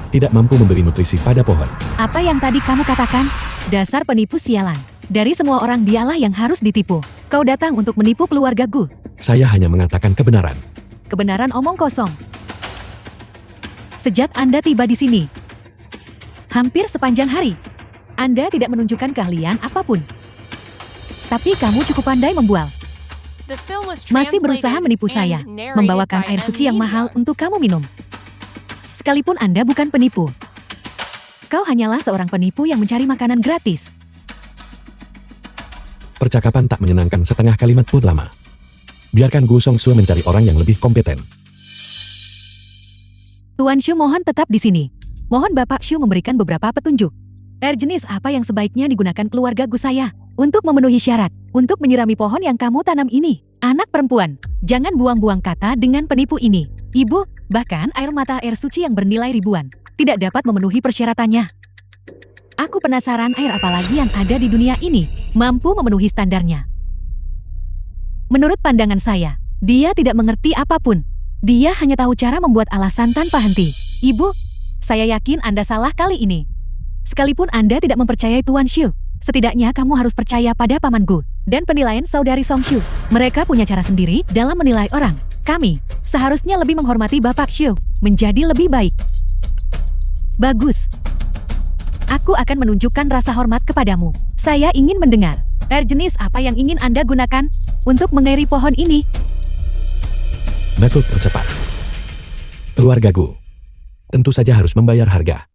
Tidak mampu memberi nutrisi pada pohon. Apa yang tadi kamu katakan? Dasar penipu sialan. Dari semua orang dialah yang harus ditipu. Kau datang untuk menipu keluarga Gu. Saya hanya mengatakan kebenaran. Kebenaran omong kosong. Sejak Anda tiba di sini, hampir sepanjang hari, Anda tidak menunjukkan keahlian apapun. Tapi kamu cukup pandai membual. The film was Masih berusaha translated menipu and saya, narrated membawakan by air suci yang Media. mahal untuk kamu minum. Sekalipun Anda bukan penipu. Kau hanyalah seorang penipu yang mencari makanan gratis. Percakapan tak menyenangkan setengah kalimat pun lama. Biarkan Gu Songsu mencari orang yang lebih kompeten. Tuan Xu mohon tetap di sini. Mohon Bapak Xu memberikan beberapa petunjuk. Air jenis apa yang sebaiknya digunakan keluarga Gu saya untuk memenuhi syarat, untuk menyirami pohon yang kamu tanam ini. Anak perempuan, jangan buang-buang kata dengan penipu ini. Ibu, bahkan air mata air suci yang bernilai ribuan, tidak dapat memenuhi persyaratannya. Aku penasaran air apa lagi yang ada di dunia ini, mampu memenuhi standarnya. Menurut pandangan saya, dia tidak mengerti apapun. Dia hanya tahu cara membuat alasan tanpa henti. Ibu, Saya yakin Anda salah kali ini. Sekalipun Anda tidak mempercayai Tuan Xu, setidaknya kamu harus percaya pada Paman Gu dan penilaian saudari Song Xu. Mereka punya cara sendiri dalam menilai orang. Kami seharusnya lebih menghormati Bapak Xu, menjadi lebih baik. Bagus. Aku akan menunjukkan rasa hormat kepadamu. Saya ingin mendengar. Air jenis apa yang ingin Anda gunakan untuk mengairi pohon ini? Batu tercepat. Keluarga Gu tentu saja harus membayar harga.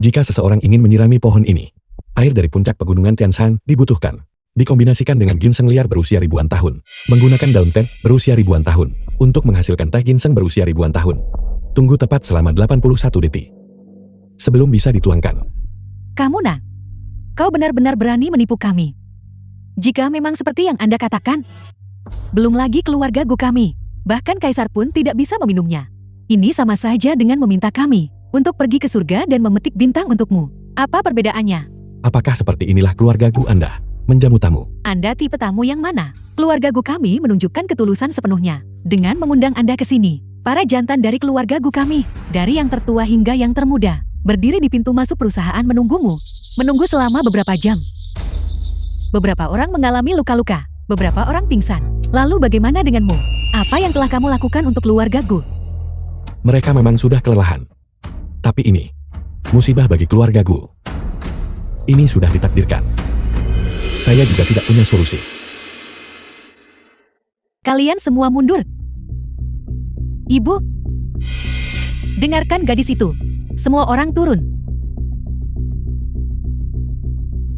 Jika seseorang ingin menyirami pohon ini, air dari puncak pegunungan Tianshan dibutuhkan. Dikombinasikan dengan ginseng liar berusia ribuan tahun. Menggunakan daun teh berusia ribuan tahun untuk menghasilkan teh ginseng berusia ribuan tahun. Tunggu tepat selama 81 detik. Sebelum bisa dituangkan. Kamu nak, kau benar-benar berani menipu kami. Jika memang seperti yang Anda katakan, belum lagi keluarga Gu kami, bahkan kaisar pun tidak bisa meminumnya. Ini sama saja dengan meminta kami untuk pergi ke surga dan memetik bintang untukmu. Apa perbedaannya? Apakah seperti inilah keluarga Gu Anda menjamu tamu? Anda tipe tamu yang mana? Keluarga Gu kami menunjukkan ketulusan sepenuhnya dengan mengundang Anda ke sini. Para jantan dari keluarga Gu kami, dari yang tertua hingga yang termuda, berdiri di pintu masuk perusahaan menunggumu. Menunggu selama beberapa jam. Beberapa orang mengalami luka-luka, beberapa orang pingsan. Lalu bagaimana denganmu? Apa yang telah kamu lakukan untuk keluarga Gu? Mereka memang sudah kelelahan. Tapi ini, musibah bagi keluarga Gu. Ini sudah ditakdirkan. Saya juga tidak punya solusi. Kalian semua mundur. Ibu, dengarkan gadis itu. Semua orang turun.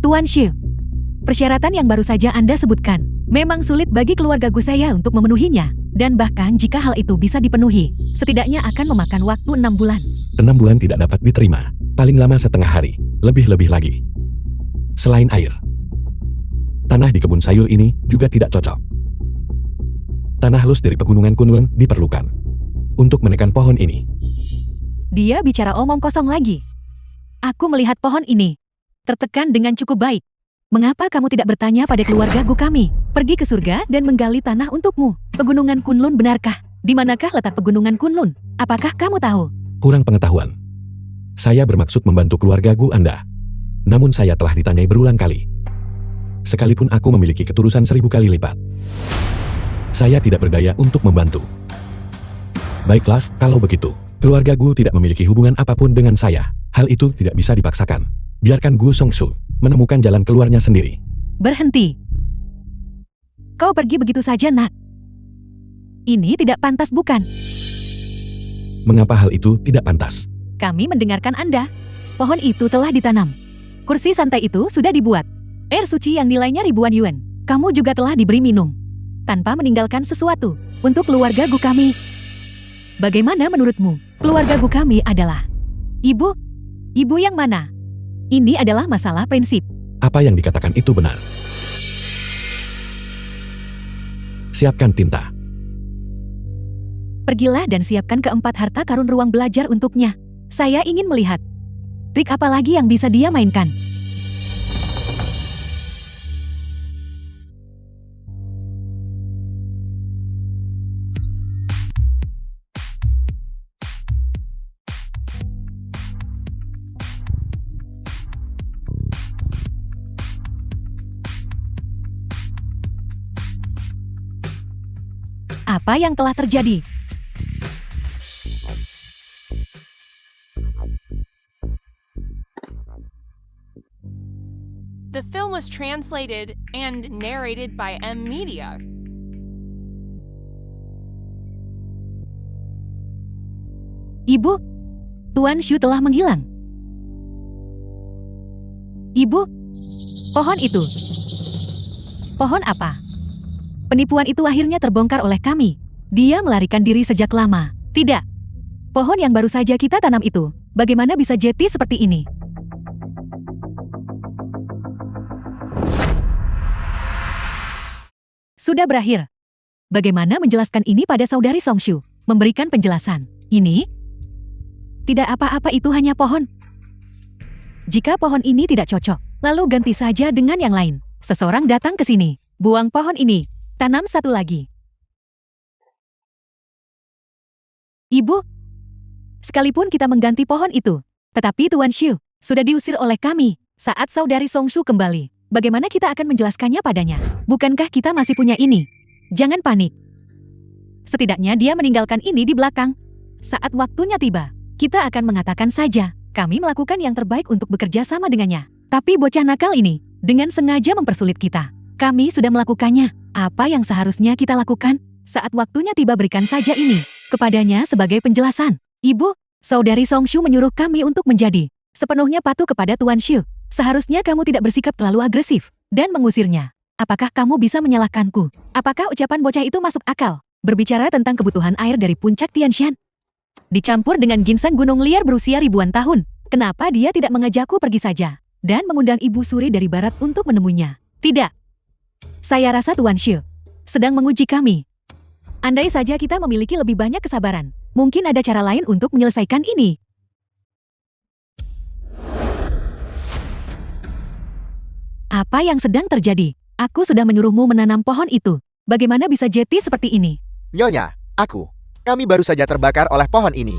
Tuan Xu, persyaratan yang baru saja Anda sebutkan memang sulit bagi keluarga Gu saya untuk memenuhinya. Dan bahkan jika hal itu bisa dipenuhi, setidaknya akan memakan waktu 6 bulan. 6 bulan tidak dapat diterima. Paling lama setengah hari, lebih-lebih lagi. Selain air, tanah di kebun sayur ini juga tidak cocok. Tanah halus dari pegunungan Kunlun diperlukan untuk menekan pohon ini. Dia bicara omong kosong lagi. Aku melihat pohon ini tertekan dengan cukup baik. Mengapa kamu tidak bertanya pada keluarga Gu kami? Pergi ke surga dan menggali tanah untukmu. Pegunungan Kunlun benarkah? Di manakah letak pegunungan Kunlun? Apakah kamu tahu? Kurang pengetahuan. Saya bermaksud membantu keluarga Gu Anda. Namun saya telah ditanyai berulang kali. Sekalipun aku memiliki ketulusan 1000 kali lipat, saya tidak berdaya untuk membantu. Baiklah, kalau begitu, keluarga Gu tidak memiliki hubungan apapun dengan saya. Hal itu tidak bisa dipaksakan. Biarkan Gu Songsu menemukan jalan keluarnya sendiri. Berhenti. Kau pergi begitu saja, nak. Ini tidak pantas, bukan? Mengapa hal itu tidak pantas? Kami mendengarkan Anda. Pohon itu telah ditanam. Kursi santai itu sudah dibuat. Air suci yang nilainya ribuan yuan. Kamu juga telah diberi minum. Tanpa meninggalkan sesuatu untuk keluarga Gu kami. Bagaimana menurutmu? Keluarga Gu kami adalah ibu? Ibu yang mana? Ini adalah masalah prinsip. Apa yang dikatakan itu benar. Siapkan tinta. Pergilah dan siapkan keempat harta karun ruang belajar untuknya. Saya ingin melihat trik apa lagi yang bisa dia mainkan. Apa yang telah terjadi? The film was translated and narrated by M Media. Ibu, Tuan Xu telah menghilang. Ibu, pohon itu. Pohon apa? Penipuan itu akhirnya terbongkar oleh kami. Dia melarikan diri sejak lama. Tidak. Pohon yang baru saja kita tanam itu, bagaimana bisa jeti seperti ini? Sudah berakhir. Bagaimana menjelaskan ini pada saudari Song Xu? Memberikan penjelasan. Ini? Tidak apa-apa, itu hanya pohon. Jika pohon ini tidak cocok, lalu ganti saja dengan yang lain. Seseorang datang ke sini. Buang pohon ini. Tanam satu lagi. Ibu, sekalipun kita mengganti pohon itu. Tetapi Tuan Shu sudah diusir oleh kami saat saudari Songshu kembali. Bagaimana kita akan menjelaskannya padanya? Bukankah kita masih punya ini? Jangan panik. Setidaknya dia meninggalkan ini di belakang. Saat waktunya tiba, kita akan mengatakan saja, kami melakukan yang terbaik untuk bekerja sama dengannya. Tapi bocah nakal ini, dengan sengaja mempersulit kita. Kami sudah melakukannya. Apa yang seharusnya kita lakukan? Saat waktunya tiba berikan saja ini kepadanya sebagai penjelasan. Ibu, saudari Songshu menyuruh kami untuk menjadi sepenuhnya patuh kepada Tuan Shu. Seharusnya kamu tidak bersikap terlalu agresif dan mengusirnya. Apakah kamu bisa menyalahkanku? Apakah ucapan bocah itu masuk akal? Berbicara tentang kebutuhan air dari puncak Tianshan, dicampur dengan ginseng gunung liar berusia ribuan tahun. Kenapa dia tidak mengajakku pergi saja dan mengundang Ibu Suri dari barat untuk menemuinya? Tidak. Saya rasa Tuan Shu sedang menguji kami. Andai saja kita memiliki lebih banyak kesabaran, mungkin ada cara lain untuk menyelesaikan ini. Apa yang sedang terjadi? Aku sudah menyuruhmu menanam pohon itu. Bagaimana bisa jeti seperti ini? Nyonya, kami baru saja terbakar oleh pohon ini.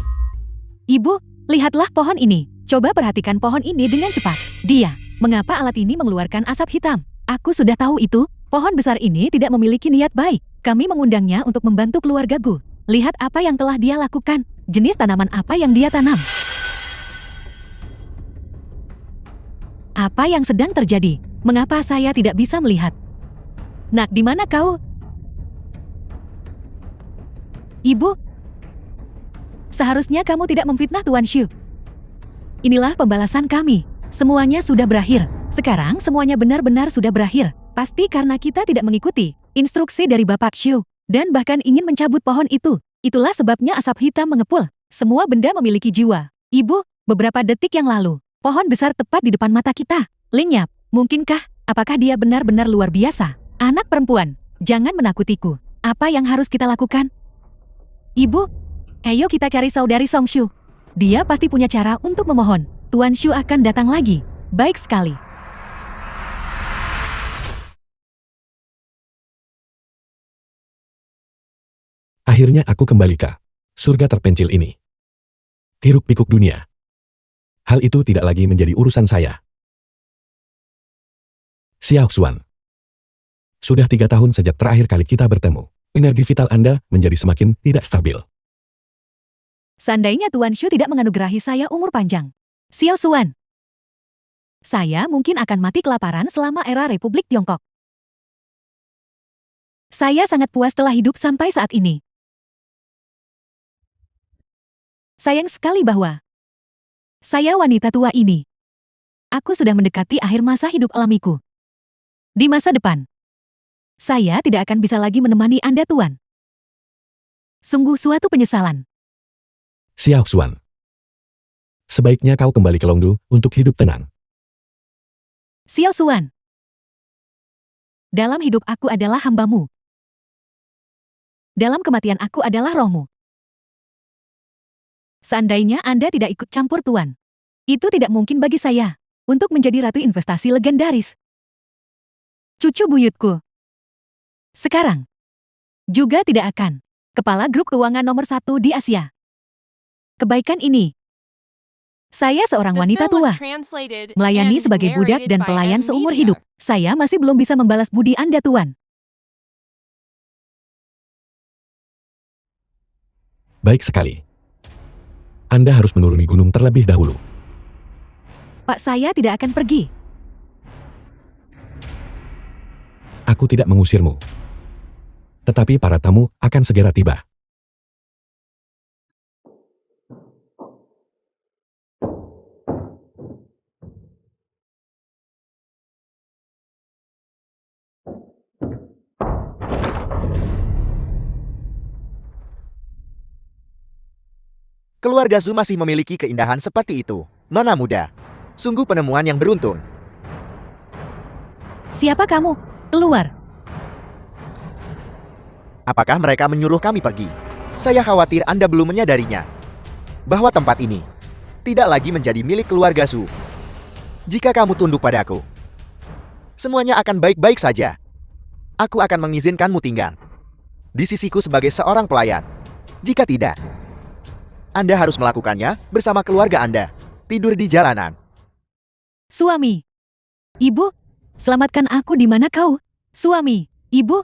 Ibu, lihatlah pohon ini. Coba perhatikan pohon ini dengan cepat. Dia, mengapa alat ini mengeluarkan asap hitam? Aku sudah tahu itu. Pohon besar ini tidak memiliki niat baik. Kami mengundangnya untuk membantu keluarga Gu. Lihat apa yang telah dia lakukan. Jenis tanaman apa yang dia tanam. Apa yang sedang terjadi? Mengapa saya tidak bisa melihat? Nak, di mana kau? Ibu, seharusnya kamu tidak memfitnah Tuan Shu. Inilah pembalasan kami. Semuanya sudah berakhir. Sekarang semuanya benar-benar sudah berakhir. Pasti karena kita tidak mengikuti instruksi dari Bapak Shu dan bahkan ingin mencabut pohon itu. Itulah sebabnya asap hitam mengepul. Semua benda memiliki jiwa. Ibu, beberapa detik yang lalu, pohon besar tepat di depan mata kita. Lenyap. Mungkinkah? Apakah dia benar-benar luar biasa? Anak perempuan, jangan menakutiku. Apa yang harus kita lakukan? Ibu, ayo kita cari saudari Songshu. Dia pasti punya cara untuk memohon. Tuan Shu akan datang lagi. Baik sekali. Akhirnya aku kembali ke surga terpencil ini. Hiruk pikuk dunia. Hal itu tidak lagi menjadi urusan saya. Xiao Xuan. Sudah 3 tahun sejak terakhir kali kita bertemu. Energi vital Anda menjadi semakin tidak stabil. Seandainya Tuan Shu tidak menganugerahi saya umur panjang. Xiao Xuan. Saya mungkin akan mati kelaparan selama era Republik Tiongkok. Saya sangat puas telah hidup sampai saat ini. Sayang sekali bahwa saya wanita tua ini. Aku sudah mendekati akhir masa hidup alamiku. Di masa depan, saya tidak akan bisa lagi menemani Anda, Tuan. Sungguh suatu penyesalan. Xiao Xuan. Sebaiknya kau kembali ke Longdu untuk hidup tenang. Xiao Xuan. Dalam hidup aku adalah hambamu. Dalam kematian aku adalah rohmu. Seandainya Anda tidak ikut campur Tuan, itu tidak mungkin bagi saya untuk menjadi ratu investasi legendaris. Cucu buyutku. Sekarang, juga tidak akan kepala grup keuangan nomor 1 di Asia. Kebaikan ini. Saya seorang wanita tua, melayani sebagai budak dan pelayan seumur hidup. Saya masih belum bisa membalas budi Anda, Tuan. Baik sekali. Anda harus menuruni gunung terlebih dahulu. Pak, saya tidak akan pergi. Aku tidak mengusirmu. Tetapi para tamu akan segera tiba. Keluarga Zhu masih memiliki keindahan seperti itu. Mana muda. Sungguh penemuan yang beruntung. Siapa kamu? Keluar. Apakah mereka menyuruh kami pergi? Saya khawatir Anda belum menyadarinya. Bahwa tempat ini tidak lagi menjadi milik keluarga Zhu. Jika kamu tunduk padaku, semuanya akan baik-baik saja. Aku akan mengizinkanmu tinggal di sisiku sebagai seorang pelayan. Jika tidak, Anda harus melakukannya bersama keluarga Anda. Tidur di jalanan. Suami. Ibu, selamatkan aku di mana kau? Suami, ibu.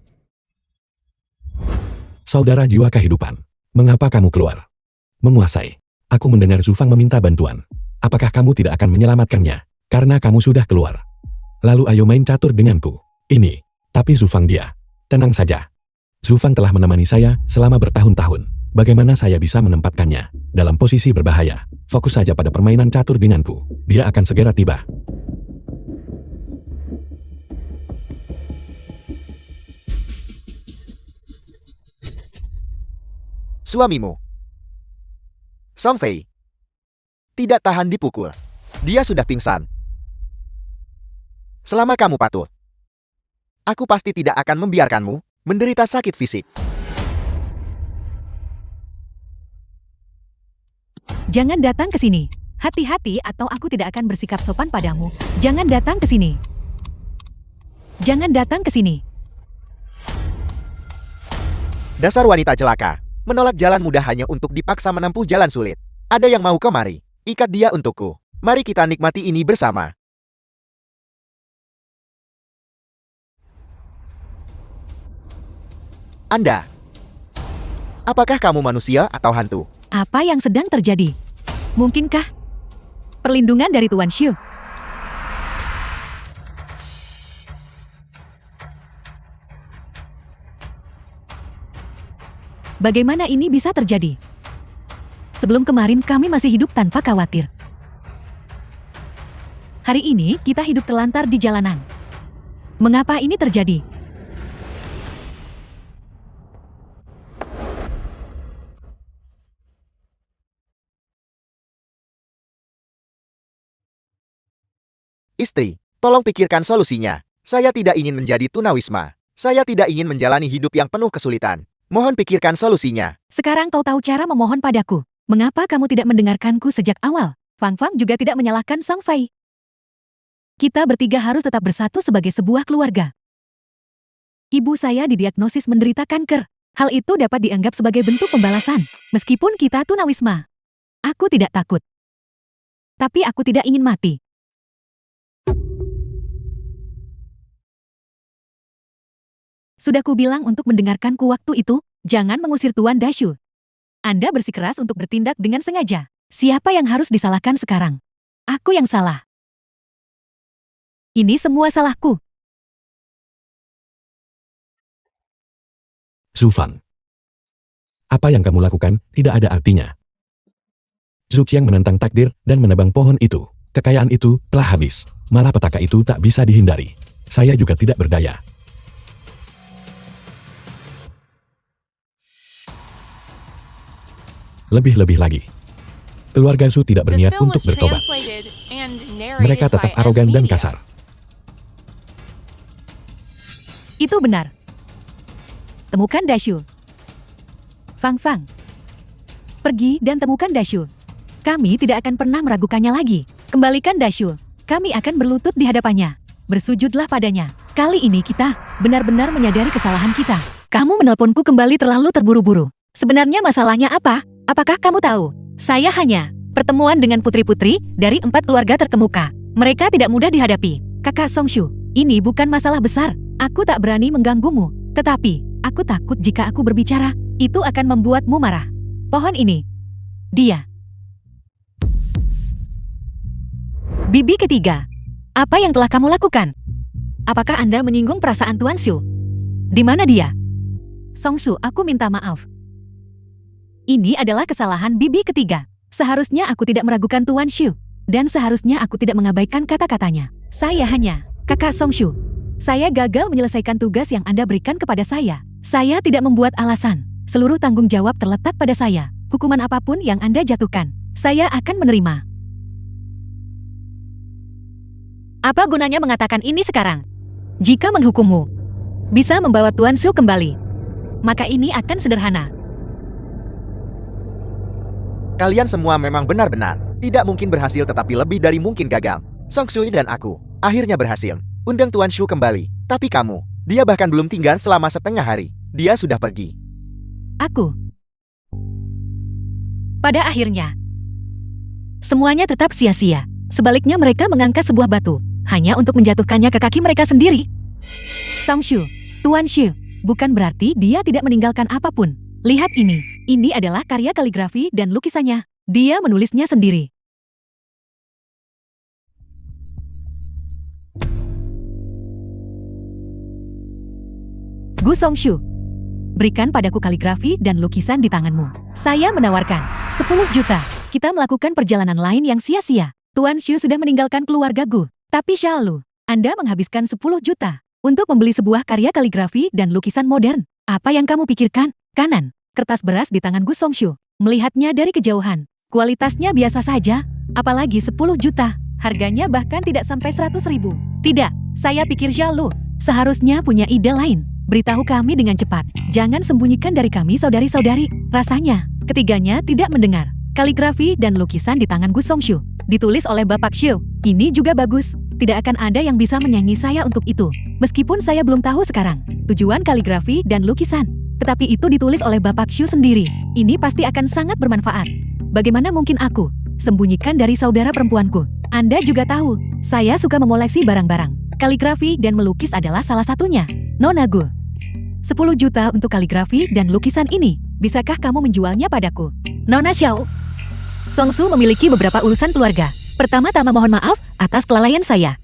Saudara jiwa kehidupan, mengapa kamu keluar? Menguasai. Aku mendengar Zufang meminta bantuan. Apakah kamu tidak akan menyelamatkannya? Karena kamu sudah keluar. Lalu ayo main catur denganku. Ini. Tapi Zufang dia. Tenang saja. Zufang telah menemani saya selama bertahun-tahun. Bagaimana saya bisa menempatkannya dalam posisi berbahaya? Fokus saja pada permainan catur denganku. Dia akan segera tiba. Suamimu. Song Fei. Tidak tahan dipukul. Dia sudah pingsan. Selama kamu patuh, aku pasti tidak akan membiarkanmu menderita sakit fisik. Jangan datang ke sini. Hati-hati atau aku tidak akan bersikap sopan padamu. Jangan datang ke sini. Jangan datang ke sini. Dasar wanita celaka. Menolak jalan mudah hanya untuk dipaksa menempuh jalan sulit. Ada yang mau kemari? Ikat dia untukku. Mari kita nikmati ini bersama. Anda. Apakah kamu manusia atau hantu? Apa yang sedang terjadi? Mungkinkah perlindungan dari Tuan Shu? Bagaimana ini bisa terjadi? Sebelum kemarin kami masih hidup tanpa khawatir. Hari ini kita hidup terlantar di jalanan. Mengapa ini terjadi? Istri, tolong pikirkan solusinya. Saya tidak ingin menjadi tunawisma. Saya tidak ingin menjalani hidup yang penuh kesulitan. Mohon pikirkan solusinya. Sekarang kau tahu cara memohon padaku. Mengapa kamu tidak mendengarkanku sejak awal? Fang Fang juga tidak menyalahkan Song Fei. Kita bertiga harus tetap bersatu sebagai sebuah keluarga. Ibu saya didiagnosis menderita kanker. Hal itu dapat dianggap sebagai bentuk pembalasan. Meskipun kita tunawisma. Aku tidak takut. Tapi aku tidak ingin mati. Sudah kubilang untuk mendengarkanku waktu itu, jangan mengusir Tuan Dashu. Anda bersikeras untuk bertindak dengan sengaja. Siapa yang harus disalahkan sekarang? Aku yang salah. Ini semua salahku. Zufang. Apa yang kamu lakukan tidak ada artinya. Zhu Qiang menentang takdir dan menebang pohon itu. Kekayaan itu telah habis. Malah petaka itu tak bisa dihindari. Saya juga tidak berdaya. Lebih-lebih lagi. Keluarga Zhu tidak The berniat film untuk was bertobat. translated and narrated Mereka tetap by arogan dan M-Media. kasar. Itu benar. Temukan Dashu. Fang Fang. Pergi dan temukan Dashu. Kami tidak akan pernah meragukannya lagi. Kembalikan Dashu. Kami akan berlutut di hadapannya. Bersujudlah padanya. Kali ini kita benar-benar menyadari kesalahan kita. Kamu menelponku kembali terlalu terburu-buru. Sebenarnya masalahnya apa? Apakah kamu tahu? Saya hanya pertemuan dengan putri-putri dari 4 keluarga terkemuka. Mereka tidak mudah dihadapi. Kakak Songshu, ini bukan masalah besar. Aku tak berani mengganggumu. Tetapi, aku takut jika aku berbicara, itu akan membuatmu marah. Pohon ini. Dia. Bibi ketiga. Apa yang telah kamu lakukan? Apakah Anda menyinggung perasaan Tuan Shu? Di mana dia? Songshu, aku minta maaf. Ini adalah kesalahan bibi ketiga. Seharusnya aku tidak meragukan Tuan Shu. Dan seharusnya aku tidak mengabaikan kata-katanya. Saya hanya, Kakak Songshu. Saya gagal menyelesaikan tugas yang Anda berikan kepada saya. Saya tidak membuat alasan. Seluruh tanggung jawab terletak pada saya. Hukuman apapun yang Anda jatuhkan, saya akan menerima. Apa gunanya mengatakan ini sekarang? Jika menghukummu bisa membawa Tuan Shu kembali, maka ini akan sederhana. Kalian semua memang benar-benar tidak mungkin berhasil tetapi lebih dari mungkin gagal. Song Shui dan aku akhirnya berhasil. Undang Tuan Shu kembali. Tapi kamu, dia bahkan belum tinggal selama setengah hari. Dia sudah pergi. Aku. Pada akhirnya, semuanya tetap sia-sia. Sebaliknya mereka mengangkat sebuah batu, hanya untuk menjatuhkannya ke kaki mereka sendiri. Songshu, Tuan Shu, bukan berarti dia tidak meninggalkan apapun. Lihat ini adalah karya kaligrafi dan lukisannya. Dia menulisnya sendiri. Gu Songshu, berikan padaku kaligrafi dan lukisan di tanganmu. Saya menawarkan 10 juta. Kita melakukan perjalanan lain yang sia-sia. Tuan Shu sudah meninggalkan keluarga Gu. Tapi Xiaolu, Anda menghabiskan 10 juta untuk membeli sebuah karya kaligrafi dan lukisan modern. Apa yang kamu pikirkan? Kanan, kertas beras di tangan Gu Songshu. Melihatnya dari kejauhan, kualitasnya biasa saja. Apalagi 10 juta. Harganya bahkan tidak sampai 100 ribu. Tidak, saya pikir Xiaolu seharusnya punya ide lain. Beritahu kami dengan cepat. Jangan sembunyikan dari kami saudari-saudari. Rasanya, ketiganya tidak mendengar. Kaligrafi dan lukisan di tangan Gu Songshu. Ditulis oleh Bapak Shu. Ini juga bagus. Tidak akan ada yang bisa menyaingi saya untuk itu. Meskipun saya belum tahu sekarang tujuan kaligrafi dan lukisan. Tetapi itu ditulis oleh Bapak Shu sendiri. Ini pasti akan sangat bermanfaat. Bagaimana mungkin aku sembunyikan dari saudara perempuanku? Anda juga tahu, saya suka memoleksi barang-barang. Kaligrafi dan melukis adalah salah satunya. Nona Gu, 10 juta untuk kaligrafi dan lukisan ini. Bisakah kamu menjualnya padaku? Nona Xiao, Songshu memiliki beberapa urusan keluarga. Pertama-tama mohon maaf atas kelalaian saya.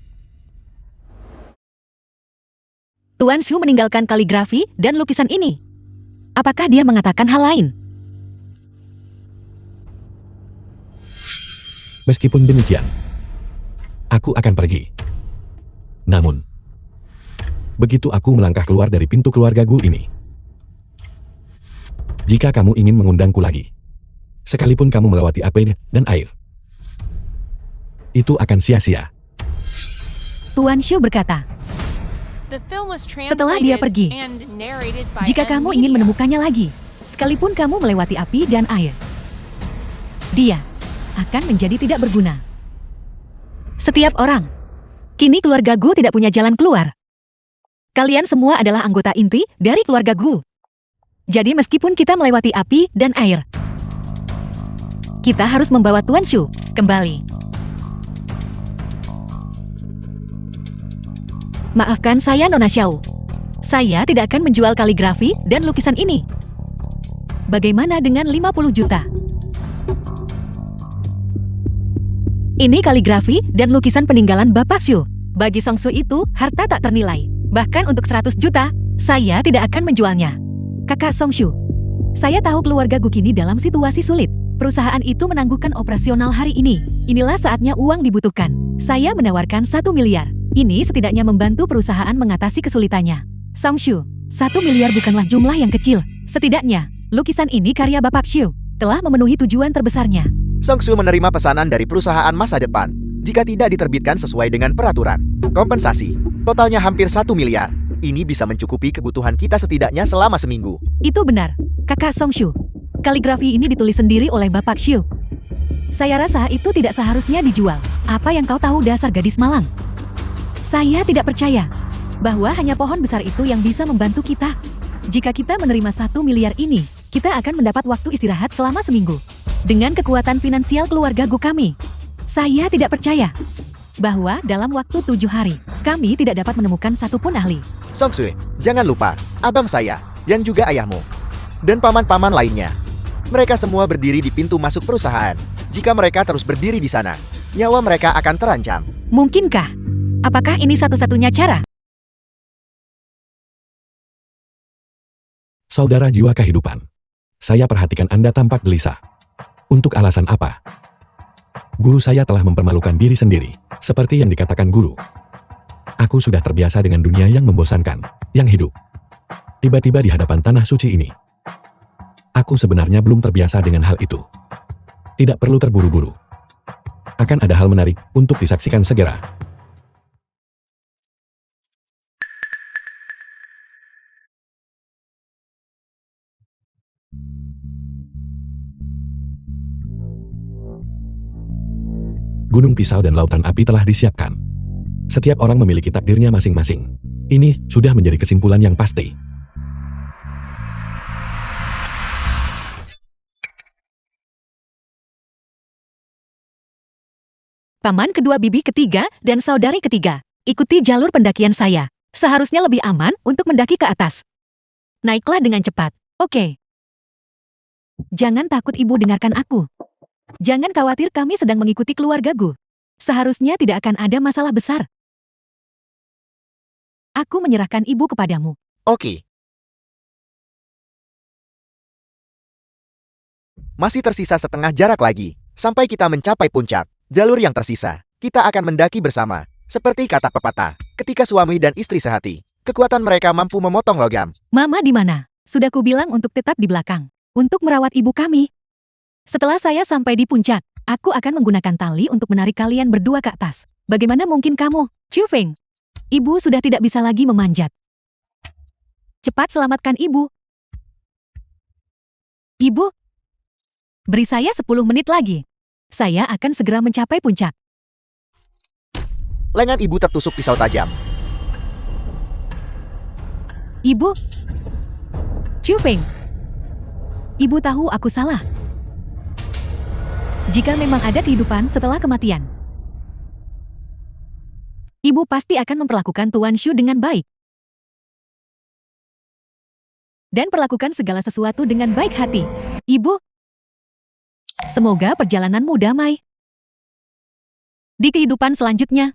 Tuan Shu meninggalkan kaligrafi dan lukisan ini. Apakah dia mengatakan hal lain? Meskipun demikian, aku akan pergi. Namun, begitu aku melangkah keluar dari pintu keluarga Gu ini, jika kamu ingin mengundangku lagi, sekalipun kamu melewati api dan air, itu akan sia-sia. Tuan Shu berkata, The film was setelah dia translated pergi, and narrated by jika M kamu ingin Media. menemukannya lagi, sekalipun kamu melewati api dan air, dia akan menjadi tidak berguna. Setiap orang, kini keluarga Gu tidak punya jalan keluar. Kalian semua adalah anggota inti dari keluarga Gu. Jadi meskipun kita melewati api dan air, kita harus membawa Tuan Shu kembali. Maafkan saya, Nona Xiao. Saya tidak akan menjual kaligrafi dan lukisan ini. Bagaimana dengan 50 juta? Ini kaligrafi dan lukisan peninggalan Bapak Shu. Bagi Songshu itu, harta tak ternilai. Bahkan untuk 100 juta, saya tidak akan menjualnya. Kakak Songshu, saya tahu keluarga Gu kini dalam situasi sulit. Perusahaan itu menangguhkan operasional hari ini. Inilah saatnya uang dibutuhkan. Saya menawarkan 1 miliar. Ini setidaknya membantu perusahaan mengatasi kesulitannya. Songshu, 1 miliar bukanlah jumlah yang kecil. Setidaknya, lukisan ini karya Bapak Shu telah memenuhi tujuan terbesarnya. Songshu menerima pesanan dari perusahaan masa depan jika tidak diterbitkan sesuai dengan peraturan. Kompensasi, totalnya hampir 1 miliar. Ini bisa mencukupi kebutuhan kita setidaknya selama seminggu. Itu benar, Kakak Songshu. Kaligrafi ini ditulis sendiri oleh Bapak Shu. Saya rasa itu tidak seharusnya dijual. Apa yang kau tahu dasar gadis malang? Saya tidak percaya bahwa hanya pohon besar itu yang bisa membantu kita. Jika kita menerima 1 miliar ini, kita akan mendapat waktu istirahat selama seminggu. Dengan kekuatan finansial keluarga Gu kami, saya tidak percaya bahwa dalam waktu 7 hari, kami tidak dapat menemukan satupun ahli. Songshu, jangan lupa, abang saya, yang juga ayahmu, dan paman-paman lainnya. Mereka semua berdiri di pintu masuk perusahaan. Jika mereka terus berdiri di sana, nyawa mereka akan terancam. Mungkinkah? Apakah ini satu-satunya cara? Saudara jiwa kehidupan, saya perhatikan Anda tampak gelisah. Untuk alasan apa? Guru saya telah mempermalukan diri sendiri, seperti yang dikatakan guru. Aku sudah terbiasa dengan dunia yang membosankan, yang hidup. Tiba-tiba di hadapan tanah suci ini, aku sebenarnya belum terbiasa dengan hal itu. Tidak perlu terburu-buru. Akan ada hal menarik untuk disaksikan segera. Gunung pisau dan lautan api telah disiapkan. Setiap orang memiliki takdirnya masing-masing. Ini sudah menjadi kesimpulan yang pasti. Paman kedua, bibi ketiga, dan saudari ketiga. Ikuti jalur pendakian saya. Seharusnya lebih aman untuk mendaki ke atas. Naiklah dengan cepat. Oke. Jangan takut, ibu, dengarkan aku. Jangan khawatir, kami sedang mengikuti keluarga Gu. Seharusnya tidak akan ada masalah besar. Aku menyerahkan ibu kepadamu. Oke. Masih tersisa setengah jarak lagi, sampai kita mencapai puncak. Jalur yang tersisa, kita akan mendaki bersama. Seperti kata pepatah, ketika suami dan istri sehati, kekuatan mereka mampu memotong logam. Mama di mana? Sudah kubilang untuk tetap di belakang. Untuk merawat ibu kami. Setelah saya sampai di puncak, aku akan menggunakan tali untuk menarik kalian berdua ke atas. Bagaimana mungkin kamu, Chu Feng? Ibu sudah tidak bisa lagi memanjat. Cepat selamatkan ibu. Ibu, beri saya 10 menit lagi. Saya akan segera mencapai puncak. Lengan ibu tertusuk pisau tajam. Ibu. Chu Feng. Ibu tahu aku salah. Jika memang ada kehidupan setelah kematian, ibu pasti akan memperlakukan Tuan Shu dengan baik. Dan perlakukan segala sesuatu dengan baik hati. Ibu, semoga perjalananmu damai. Di kehidupan selanjutnya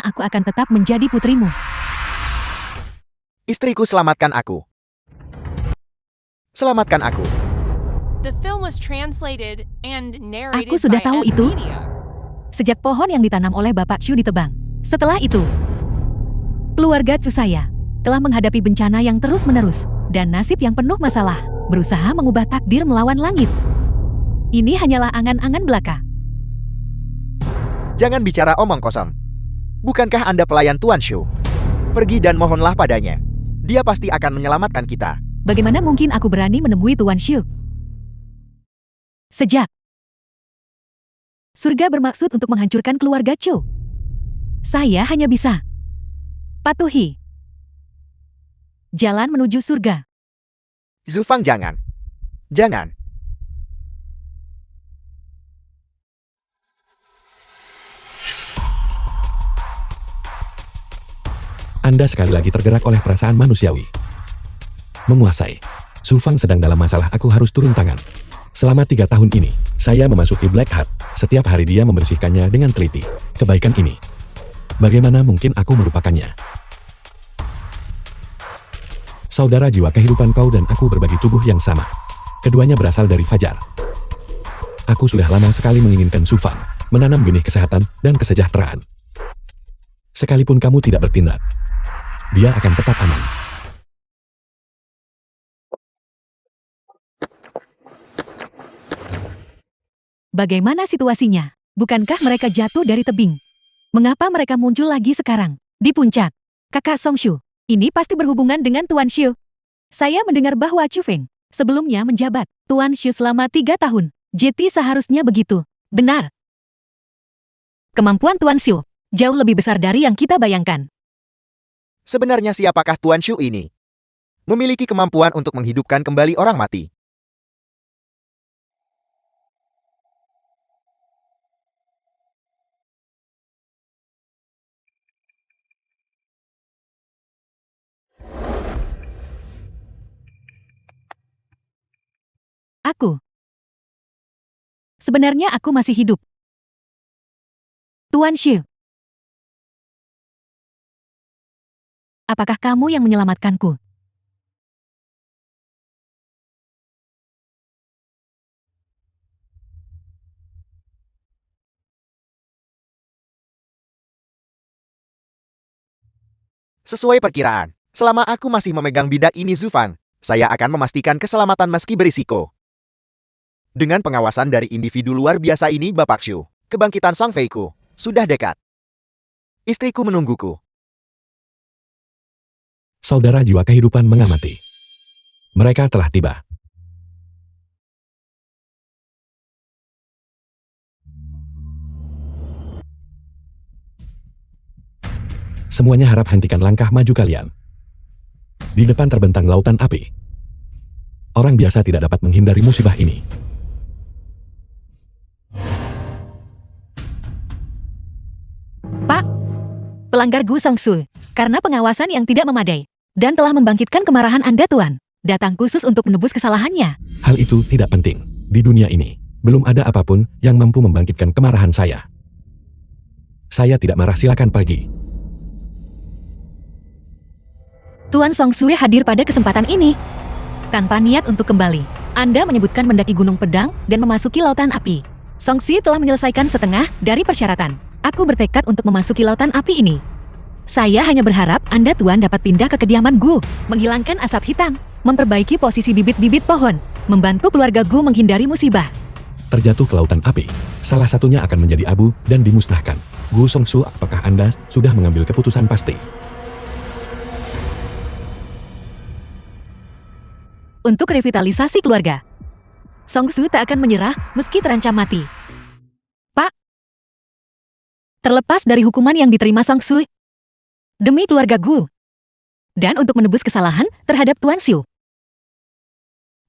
aku akan tetap menjadi putrimu. Istriku, selamatkan aku. Selamatkan aku. The film was translated and narrated Aku sudah by tahu M itu. Media. Sejak pohon yang ditanam oleh Bapak Shu ditebang. Setelah itu, keluarga Chu saya telah menghadapi bencana yang terus-menerus dan nasib yang penuh masalah, berusaha mengubah takdir melawan langit. Ini hanyalah angan-angan belaka. Jangan bicara omong kosong. Bukankah Anda pelayan Tuan Shu? Pergi dan mohonlah padanya. Dia pasti akan menyelamatkan kita. Bagaimana mungkin aku berani menemui Tuan Shu? Sejak surga bermaksud untuk menghancurkan keluarga Chu, saya hanya bisa patuhi jalan menuju surga. Zufang, jangan. Jangan. Anda sekali lagi tergerak oleh perasaan manusiawi. Menguasai. Zufang sedang dalam masalah, aku harus turun tangan. Selama 3 tahun ini, saya memasuki Black Heart. Setiap hari dia membersihkannya dengan teliti. Kebaikan ini. Bagaimana mungkin aku melupakannya? Saudara jiwa kehidupan, kau dan aku berbagi tubuh yang sama. Keduanya berasal dari Fajar. Aku sudah lama sekali menginginkan Zufang menanam benih kesehatan dan kesejahteraan. Sekalipun kamu tidak bertindak, dia akan tetap aman. Bagaimana situasinya? Bukankah mereka jatuh dari tebing? Mengapa mereka muncul lagi sekarang? Di puncak. Kakak Song Shu, ini pasti berhubungan dengan Tuan Shu. Saya mendengar bahwa Chu Feng sebelumnya menjabat Tuan Shu selama 3 tahun. JT seharusnya begitu. Benar. Kemampuan Tuan Shu jauh lebih besar dari yang kita bayangkan. Sebenarnya siapakah Tuan Shu ini? Memiliki kemampuan untuk menghidupkan kembali orang mati. Aku. Sebenarnya aku masih hidup. Tuan Shu. Apakah kamu yang menyelamatkanku? Sesuai perkiraan, selama aku masih memegang bidak ini Zufang, saya akan memastikan keselamatan meski berisiko. Dengan pengawasan dari individu luar biasa ini, Bapak Shu, kebangkitan Song Fei-ku sudah dekat. Istriku menungguku. Saudara jiwa kehidupan mengamati. Mereka telah tiba. Semuanya harap hentikan langkah maju kalian. Di depan terbentang lautan api. Orang biasa tidak dapat menghindari musibah ini. melanggar Gu Songsu karena pengawasan yang tidak memadai dan telah membangkitkan kemarahan Anda, Tuan. Datang khusus untuk menebus kesalahannya. Hal itu tidak penting. Di dunia ini, belum ada apapun yang mampu membangkitkan kemarahan saya. Saya tidak marah, silakan pergi. Tuan Songsu hadir pada kesempatan ini. Tanpa niat untuk kembali, Anda menyebutkan mendaki Gunung Pedang dan memasuki Lautan Api. Songsu telah menyelesaikan setengah dari persyaratan. Aku bertekad untuk memasuki Lautan Api ini. Saya hanya berharap Anda, Tuan, dapat pindah ke kediaman Gu, menghilangkan asap hitam, memperbaiki posisi bibit-bibit pohon, membantu keluarga Gu menghindari musibah. Terjatuh ke lautan api, salah satunya akan menjadi abu dan dimusnahkan. Gu Songsu, apakah Anda sudah mengambil keputusan pasti? Untuk revitalisasi keluarga, Songsu tak akan menyerah meski terancam mati. Pak, terlepas dari hukuman yang diterima Songsu, demi keluarga Gu, dan untuk menebus kesalahan terhadap Tuan Xiu,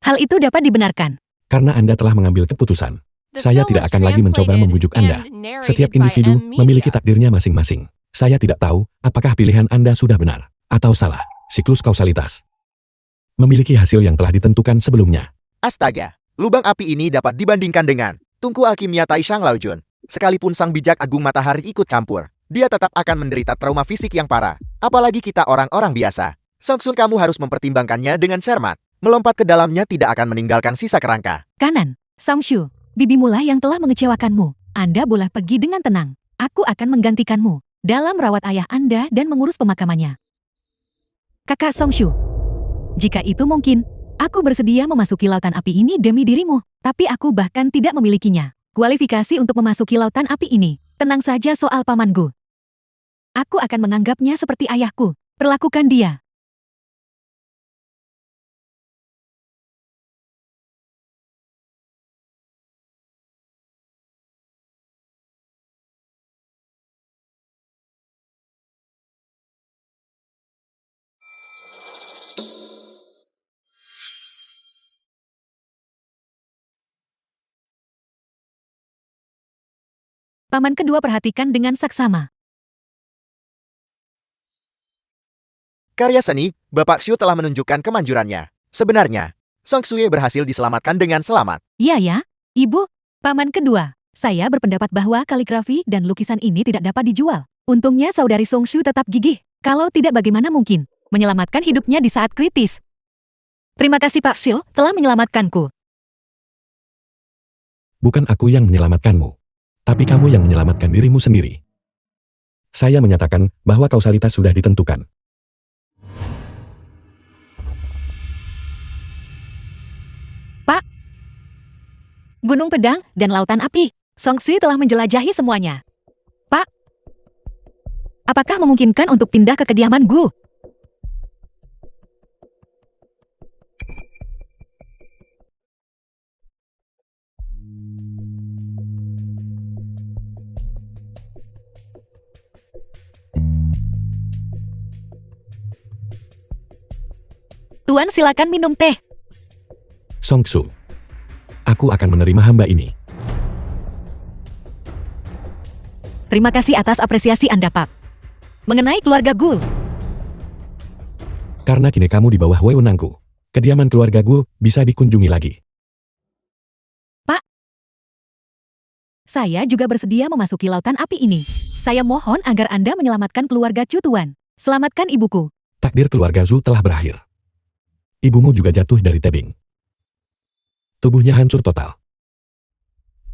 hal itu dapat dibenarkan. Karena Anda telah mengambil keputusan, The saya film tidak was akan lagi mencoba translated membujuk Anda. and narrated Setiap by individu M memiliki Media. takdirnya masing-masing. Saya tidak tahu apakah pilihan Anda sudah benar atau salah. Siklus kausalitas memiliki hasil yang telah ditentukan sebelumnya. Astaga, lubang api ini dapat dibandingkan dengan tungku alkimia Taishang Laojun. Sekalipun sang bijak agung matahari ikut campur, dia tetap akan menderita trauma fisik yang parah. Apalagi kita orang-orang biasa. Songsun, kamu harus mempertimbangkannya dengan cermat. Melompat ke dalamnya tidak akan meninggalkan sisa kerangka. Kanan, Songshu, bibimulah yang telah mengecewakanmu. Anda boleh pergi dengan tenang. Aku akan menggantikanmu dalam merawat ayah Anda dan mengurus pemakamannya. Kakak Songshu, jika itu mungkin, aku bersedia memasuki lautan api ini demi dirimu, tapi aku bahkan tidak memilikinya. Kualifikasi untuk memasuki lautan api ini. Tenang saja soal pamanku. Aku akan menganggapnya seperti ayahku. Perlakukan dia. Paman kedua perhatikan dengan saksama. Karya seni, Bapak Xiu telah menunjukkan kemanjurannya. Sebenarnya, Song Sui berhasil diselamatkan dengan selamat. Iya ya, Ibu. Paman kedua, saya berpendapat bahwa kaligrafi dan lukisan ini tidak dapat dijual. Untungnya saudari Songshu tetap gigih. Kalau tidak, bagaimana mungkin menyelamatkan hidupnya di saat kritis. Terima kasih Pak Xiu telah menyelamatkanku. Bukan aku yang menyelamatkanmu, tapi kamu yang menyelamatkan dirimu sendiri. Saya menyatakan bahwa kausalitas sudah ditentukan. Pak, Gunung Pedang dan Lautan Api, Songxi telah menjelajahi semuanya. Pak, apakah memungkinkan untuk pindah ke kediaman Gu? Tuan, silakan minum teh. Songsu, aku akan menerima hamba ini. Terima kasih atas apresiasi Anda, Pak. Mengenai keluarga Gu, Karena kini kamu di bawah wewenangku, kediaman keluarga Gu bisa dikunjungi lagi. saya juga bersedia memasuki lautan api ini. Saya mohon agar Anda menyelamatkan keluarga Chu, Tuan. Selamatkan ibuku. Takdir keluarga Zhu telah berakhir. Ibumu juga jatuh dari tebing. Tubuhnya hancur total.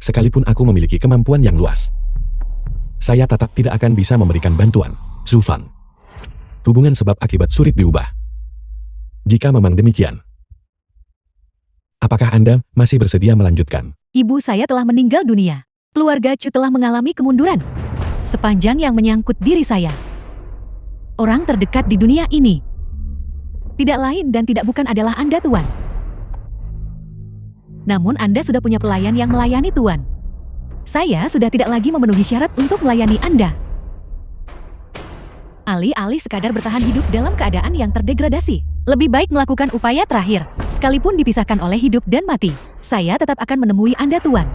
Sekalipun aku memiliki kemampuan yang luas, saya tetap tidak akan bisa memberikan bantuan. Zhu Fan. Hubungan sebab akibat sulit diubah. Jika memang demikian, apakah Anda masih bersedia melanjutkan? Ibu saya telah meninggal dunia. Keluarga Chu telah mengalami kemunduran. Sepanjang yang menyangkut diri saya. Orang terdekat di dunia ini tidak lain dan tidak bukan adalah Anda, Tuan. Namun Anda sudah punya pelayan yang melayani Tuan. Saya sudah tidak lagi memenuhi syarat untuk melayani Anda. Alih-alih sekadar bertahan hidup dalam keadaan yang terdegradasi, lebih baik melakukan upaya terakhir. Sekalipun dipisahkan oleh hidup dan mati, saya tetap akan menemui Anda, Tuan.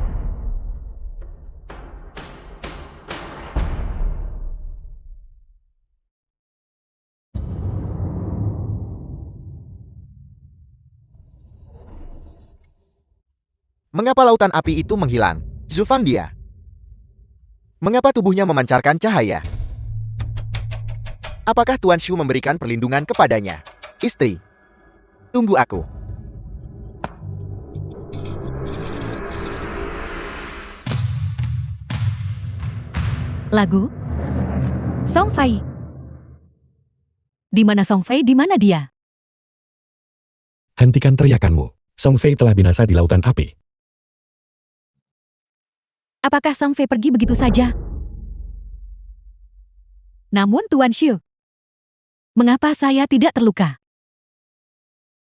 Mengapa lautan api itu menghilang? Zufang dia. Mengapa tubuhnya memancarkan cahaya? Apakah Tuan Shu memberikan perlindungan kepadanya? Istri. Tunggu aku. Lagu Song Fei. Di mana Song Fei? Di mana dia? Hentikan teriakanmu. Song Fei telah binasa di lautan api. Apakah Song Fei pergi begitu saja? Namun Tuan Shu, mengapa saya tidak terluka?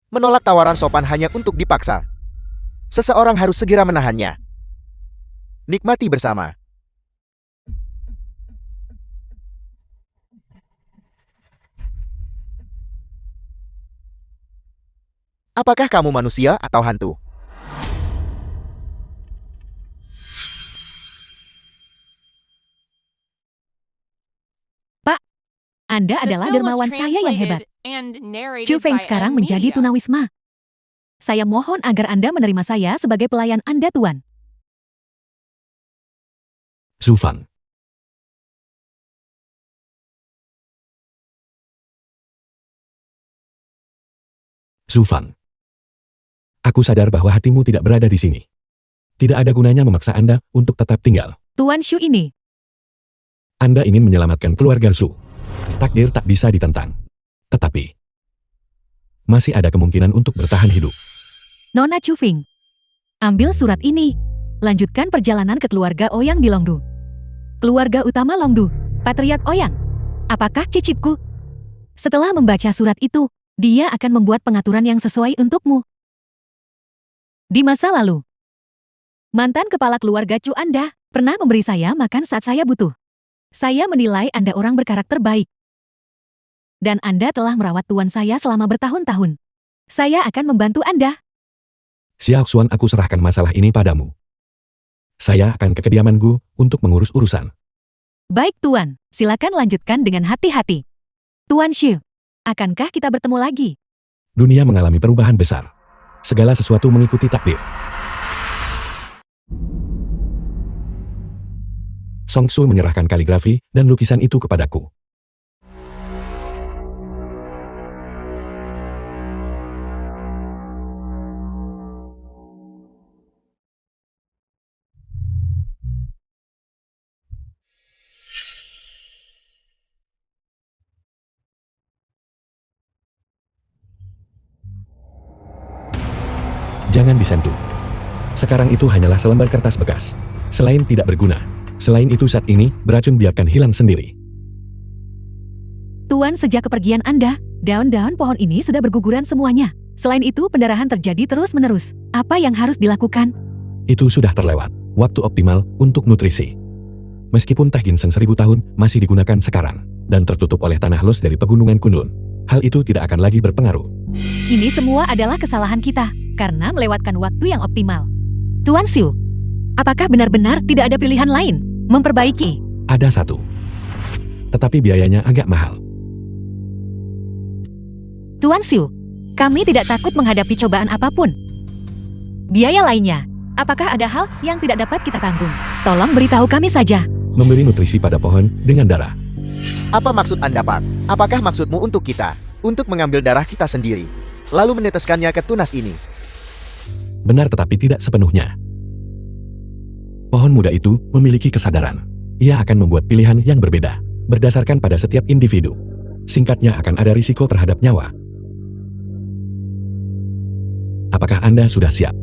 Menolak tawaran sopan hanya untuk dipaksa. Seseorang harus segera menahannya. Nikmati bersama. Apakah kamu manusia atau hantu? Anda The adalah film was dermawan saya yang hebat. translated and narrated Chu Feng by sekarang M menjadi Media. tunawisma. Saya mohon agar Anda menerima saya sebagai pelayan Anda, Tuan. Zufang. Zufang. Aku sadar bahwa hatimu tidak berada di sini. Tidak ada gunanya memaksa Anda untuk tetap tinggal. Tuan Shu ini, Anda ingin menyelamatkan keluarga Zhu. Takdir tak bisa ditentang. Tetapi, masih ada kemungkinan untuk bertahan hidup. Nona Chu Feng. Ambil surat ini. Lanjutkan perjalanan ke keluarga Ouyang di Longdu. Keluarga utama Longdu, Patriark Ouyang. Apakah cicitku? Setelah membaca surat itu, dia akan membuat pengaturan yang sesuai untukmu. Di masa lalu, mantan kepala keluarga Chu Anda pernah memberi saya makan saat saya butuh. Saya menilai Anda orang berkarakter baik. Dan Anda telah merawat tuan saya selama bertahun-tahun. Saya akan membantu Anda. Xiao Xuan, aku serahkan masalah ini padamu. Saya akan ke kediamanku untuk mengurus urusan. Baik Tuan, silakan lanjutkan dengan hati-hati. Tuan Shu, akankah kita bertemu lagi? Dunia mengalami perubahan besar. Segala sesuatu mengikuti takdir. Song Shu menyerahkan kaligrafi dan lukisan itu kepadaku. Jangan disentuh. Sekarang itu hanyalah selembar kertas bekas. Selain tidak berguna. Selain itu saat ini, beracun biarkan hilang sendiri. Tuan, sejak kepergian Anda, daun-daun pohon ini sudah berguguran semuanya. Selain itu, pendarahan terjadi terus-menerus. Apa yang harus dilakukan? Itu sudah terlewat. Waktu optimal untuk nutrisi. Meskipun teh ginseng 1000 tahun masih digunakan sekarang dan tertutup oleh tanah los dari pegunungan Kunlun, hal itu tidak akan lagi berpengaruh. Ini semua adalah kesalahan kita karena melewatkan waktu yang optimal. Tuan Shu, apakah benar-benar tidak ada pilihan lain? Memperbaiki. Ada satu. Tetapi biayanya agak mahal. Tuan Shu, kami tidak takut menghadapi cobaan apapun. Biaya lainnya, apakah ada hal yang tidak dapat kita tanggung? Tolong beritahu kami saja. Memberi nutrisi pada pohon dengan darah. Apa maksud Anda, Pak? Apakah maksudmu untuk kita? Untuk mengambil darah kita sendiri, lalu meneteskannya ke tunas ini? Benar, tetapi tidak sepenuhnya. Pohon muda itu memiliki kesadaran. Ia akan membuat pilihan yang berbeda, berdasarkan pada setiap individu. Singkatnya akan ada risiko terhadap nyawa. Apakah Anda sudah siap?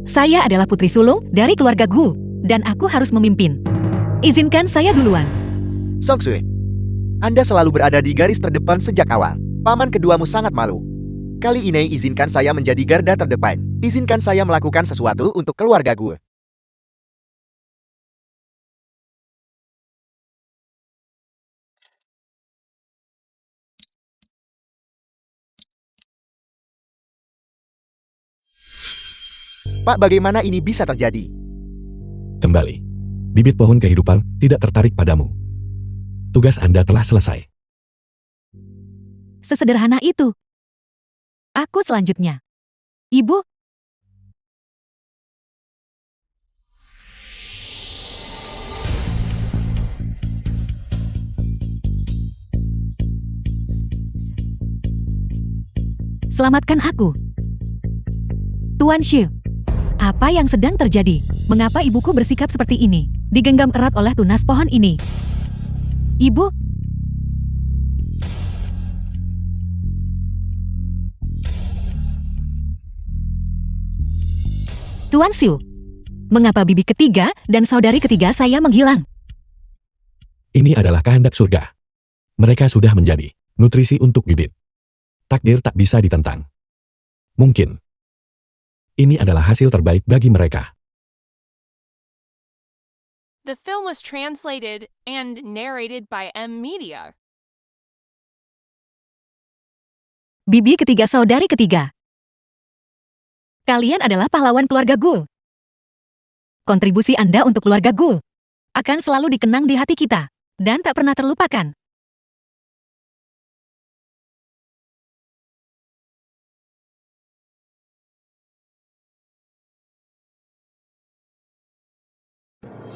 Saya adalah putri sulung dari keluarga Gu, dan aku harus memimpin. Izinkan saya duluan. Song Sui, Anda selalu berada di garis terdepan sejak awal. Paman keduamu sangat malu. Kali ini izinkan saya menjadi garda terdepan. Izinkan saya melakukan sesuatu untuk keluarga gue. Pak, bagaimana ini bisa terjadi? Kembali. Bibit pohon kehidupan tidak tertarik padamu. Tugas Anda telah selesai. Sesederhana itu. Aku selanjutnya. Ibu, Selamatkan aku. Tuan Xu, apa yang sedang terjadi? Mengapa ibuku bersikap seperti ini? Digenggam erat oleh tunas pohon ini. Ibu, Tuan Xu, mengapa bibi ketiga dan saudari ketiga saya menghilang? Ini adalah kehendak surga. Mereka sudah menjadi nutrisi untuk bibit. Takdir tak bisa ditentang. Mungkin ini adalah hasil terbaik bagi mereka. The film was translated and narrated by M Media. Bibi ketiga saudari ketiga. Kalian adalah pahlawan keluarga Gul. Kontribusi Anda untuk keluarga Gul akan selalu dikenang di hati kita dan tak pernah terlupakan.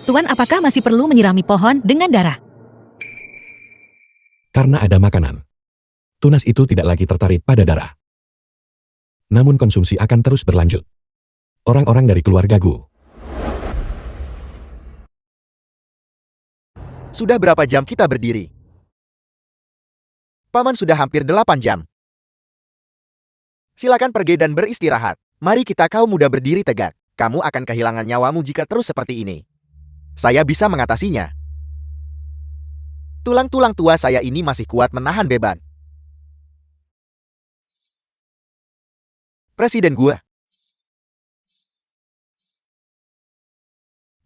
Tuan, apakah masih perlu menyirami pohon dengan darah? Karena ada makanan. Tunas itu tidak lagi tertarik pada darah. Namun konsumsi akan terus berlanjut. Orang-orang dari keluarga Gu. Sudah berapa jam kita berdiri? Paman sudah hampir 8 jam. Silakan pergi dan beristirahat. Mari kita kaum muda berdiri tegak. Kamu akan kehilangan nyawamu jika terus seperti ini. Saya bisa mengatasinya. Tulang-tulang tua saya ini masih kuat menahan beban. Presiden gua.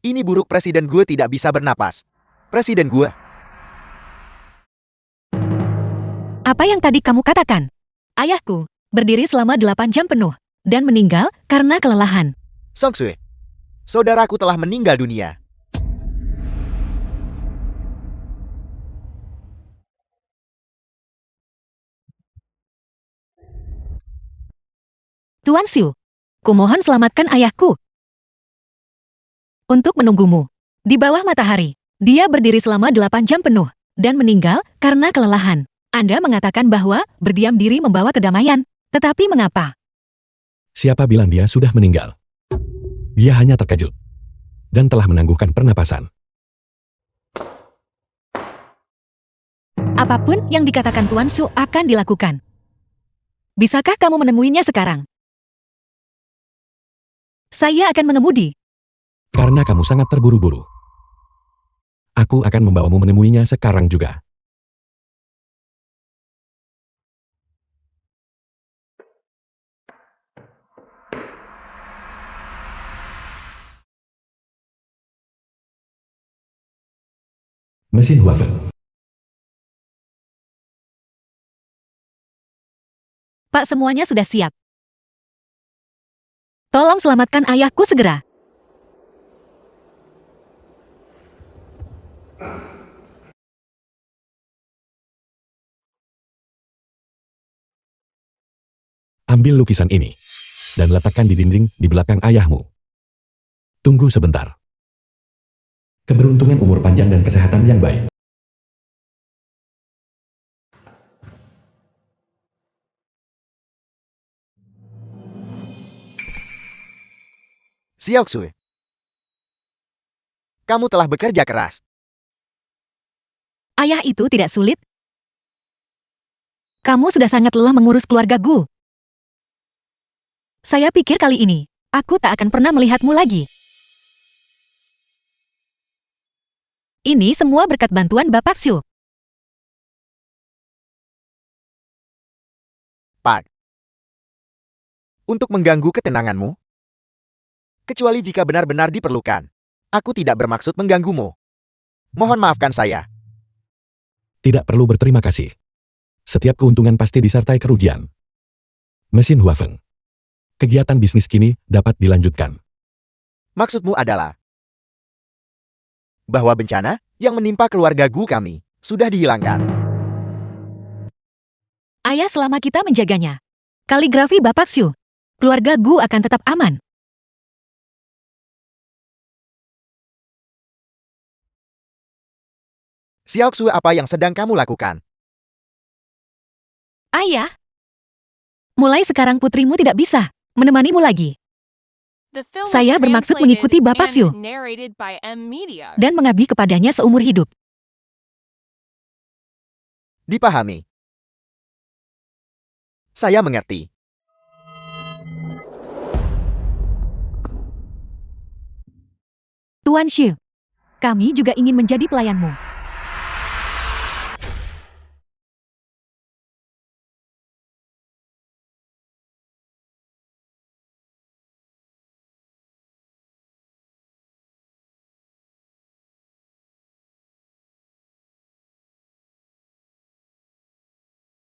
Ini buruk, presiden gua tidak bisa bernapas. Presiden gua. Apa yang tadi kamu katakan? Ayahku berdiri selama 8 jam penuh dan meninggal karena kelelahan. Song Sui. Saudaraku telah meninggal dunia. Tuan Xu, kumohon selamatkan ayahku. Untuk menunggumu. Di bawah matahari, dia berdiri selama 8 jam penuh dan meninggal karena kelelahan. Anda mengatakan bahwa berdiam diri membawa kedamaian. Tetapi mengapa? Siapa bilang dia sudah meninggal? Dia hanya terkejut dan telah menangguhkan pernapasan. Apapun yang dikatakan Tuan Xu akan dilakukan. Bisakah kamu menemuinya sekarang? Saya akan mengemudi. Karena kamu sangat terburu-buru. Aku akan membawamu menemuinya sekarang juga. Mesin Huafen. Pak, semuanya sudah siap. Tolong selamatkan ayahku segera. Ambil lukisan ini dan letakkan di dinding di belakang ayahmu. Tunggu sebentar. Keberuntungan, umur panjang, dan kesehatan yang baik. Xiao Xue. Kamu telah bekerja keras. Ayah itu tidak sulit. Kamu sudah sangat lelah mengurus keluarga Gu. Saya pikir kali ini, aku tak akan pernah melihatmu lagi. Ini semua berkat bantuan Bapak Xu. Pak. Untuk mengganggu ketenanganmu? Kecuali jika benar-benar diperlukan. Aku tidak bermaksud mengganggumu. Mohon maafkan saya. Tidak perlu berterima kasih. Setiap keuntungan pasti disertai kerugian. Mesin Huafen. Kegiatan bisnis kini dapat dilanjutkan. Maksudmu adalah bahwa bencana yang menimpa keluarga Gu kami sudah dihilangkan. Ayah, selama kita menjaganya. Kaligrafi Bapak Xu. Keluarga Gu akan tetap aman. Xiao Xue, apa yang sedang kamu lakukan? Ayah, Mulai sekarang putrimu tidak bisa menemanimu lagi The film was Saya bermaksud translated mengikuti Bapak Xu and narrated by M Media. dan mengabdi kepadanya seumur hidup. Dipahami. Saya mengerti. Tuan Xu, kami juga ingin menjadi pelayanmu.